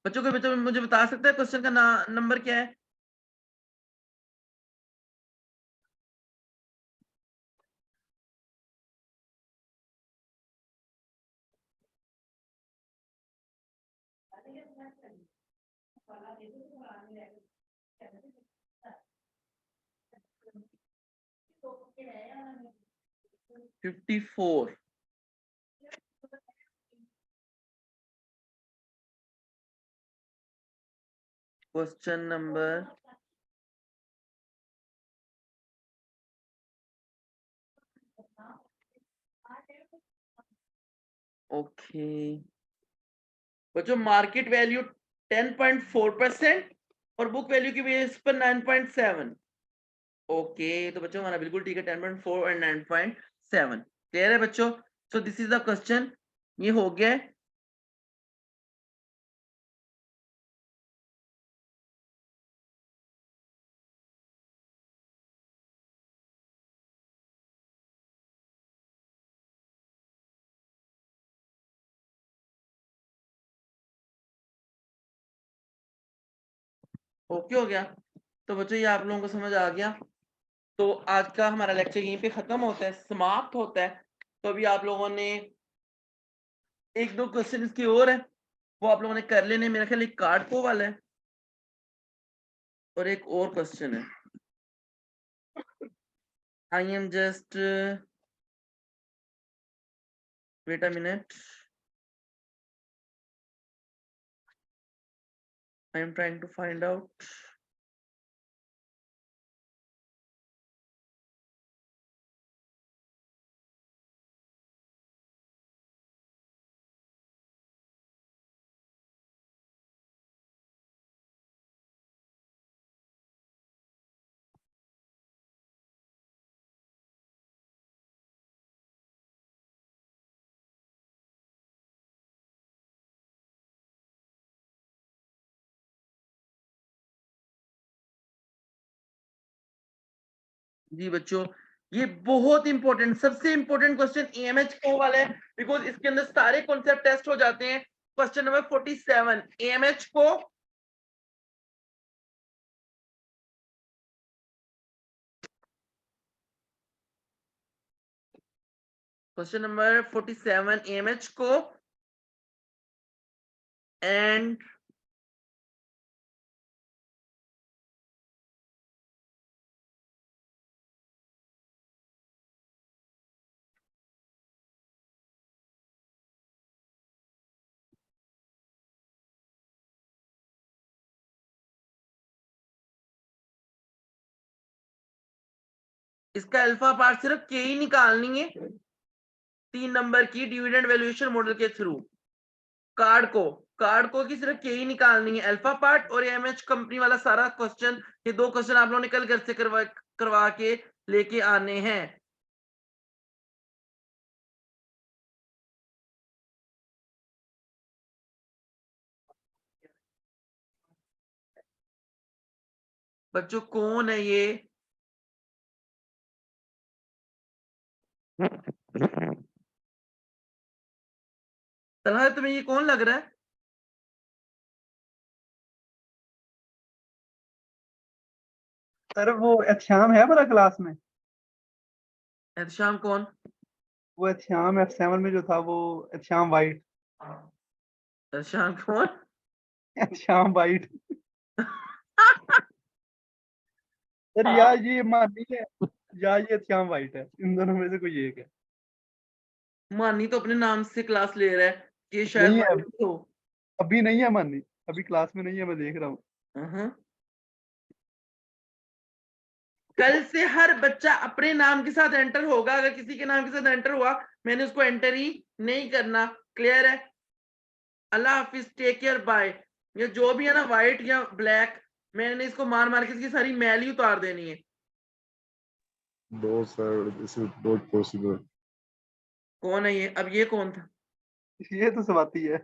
बच्चों को बच्चों मुझे बता सकते हैं क्वेश्चन का नंबर क्या है। Fifty four. Question number okay बच्चों, मार्केट वैल्यू 10.4% और बुक वैल्यू की बेस पर 9.7। ओके तो बच्चों हमारा बिल्कुल ठीक है, 10.4 और 9.7 क्लियर है बच्चों। So this is the question, ये हो गया है। ओके हो गया, तो बच्चों ये आप लोगों को समझ आ गया। तो आज का हमारा लेक्चर यहीं पे खत्म होता है, समाप्त होता है। तो अभी आप लोगों ने एक दो क्वेश्चन इसके और है, वो आप लोगों ने कर लेने। मेरा ख्याल एक कार्ड को वाला है और एक और क्वेश्चन है। I am just wait a minute, I am trying to find out. जी बच्चों, ये बहुत इंपॉर्टेंट, सबसे इंपॉर्टेंट क्वेश्चन एएमएच को वाला है, बिकॉज इसके अंदर सारे कॉन्सेप्ट टेस्ट हो जाते हैं। क्वेश्चन नंबर 47 एएमएच को क्वेश्चन नंबर 47 एएमएच को एंड इसका अल्फा पार्ट सिर्फ के ही निकालनी है 3 नंबर की डिविडेंड वैल्यूएशन मॉडल के थ्रू। कार्ड को की सिर्फ के ही निकालनी है, अल्फा पार्ट और एएमएच कंपनी वाला सारा क्वेश्चन, ये दो क्वेश्चन आप लोगों ने कल घर से करवा के लेके आने हैं। बच्चों कौन है ये? तलहा तुम्हें ये कौन लग रहा है? सर वो एहश्याम है बड़ा क्लास में। एहतशाम कौन? वो एहश्याम F7 में जो था, वो एहश्याम वाइट। एहतशाम कौन? एहश्याम वाइट। सर या ये मानी है या ये एहश्याम वाइट है, इन दोनों में से कोई एक है। मानी तो अपने नाम से क्लास ले रहा है, ये शायद नहीं है, वाइट हो। अभी नहीं है मानी, अभी क्लास में नहीं है, मैं देख रहा हूँ। हाँ। कल से हर बच्चा अपने नाम के साथ एंटर होगा, अगर किसी के नाम के साथ एंटर हुआ मैंने उसको एंटर ही नहीं करना। क्लियर है? अल्लाह हाफिज, टेक केयर, बाय। ये जो भी है ना व्हाइट या ब्लैक, मैंने इसको मार मार के इसकी सारी मैल ही उतार देनी है। No, sir, this is not possible. कौन है ये? अब ये कौन था? ये तो स्वाति है।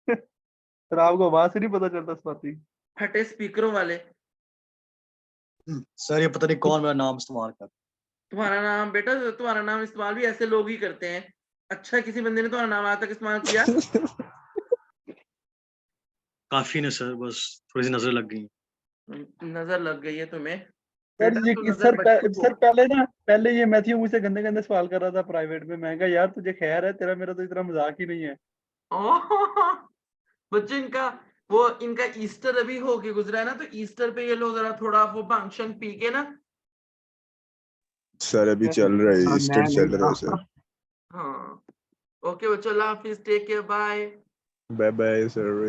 सर आपको आवाज से नहीं पता चलता स्वाति? फटे स्पीकरों वाले। सर ये पता नहीं कौन मेरा नाम इस्तेमाल कर। तुम्हारा नाम बेटा, तुम्हारा नाम इस्तेमाल भी ऐसे लोग ही करते हैं। अच्छा किसी बंदे ने तुम्हारा नाम आज तक इस्तेमाल किया? काफी ने सर, बस थोड़ी सी नजर लग गई। नजर लग गई है तुम्हें? सर बेटा, ये तो नजर बच्चों को- सर पहले ये मैथ्यू मुझसे गंदे गंदे सवाल कर रहा था प्राइवेट में। मैं कहा यार तुझे खैर है, तेरा मेरा तो इतना मजाक ही नहीं है। ओह, बच्चों इनका ईस्टर अभी होके गुजरा है ना, तो ईस्टर पे ये लोग जरा थोड़ा वो भंग शंग पी के ना। सर अभी चल रहा है, ईस्टर चल रहा है सर। हाँ ओके बच्चों, अल्लाह हाफिज, take care, bye. Bye bye sir.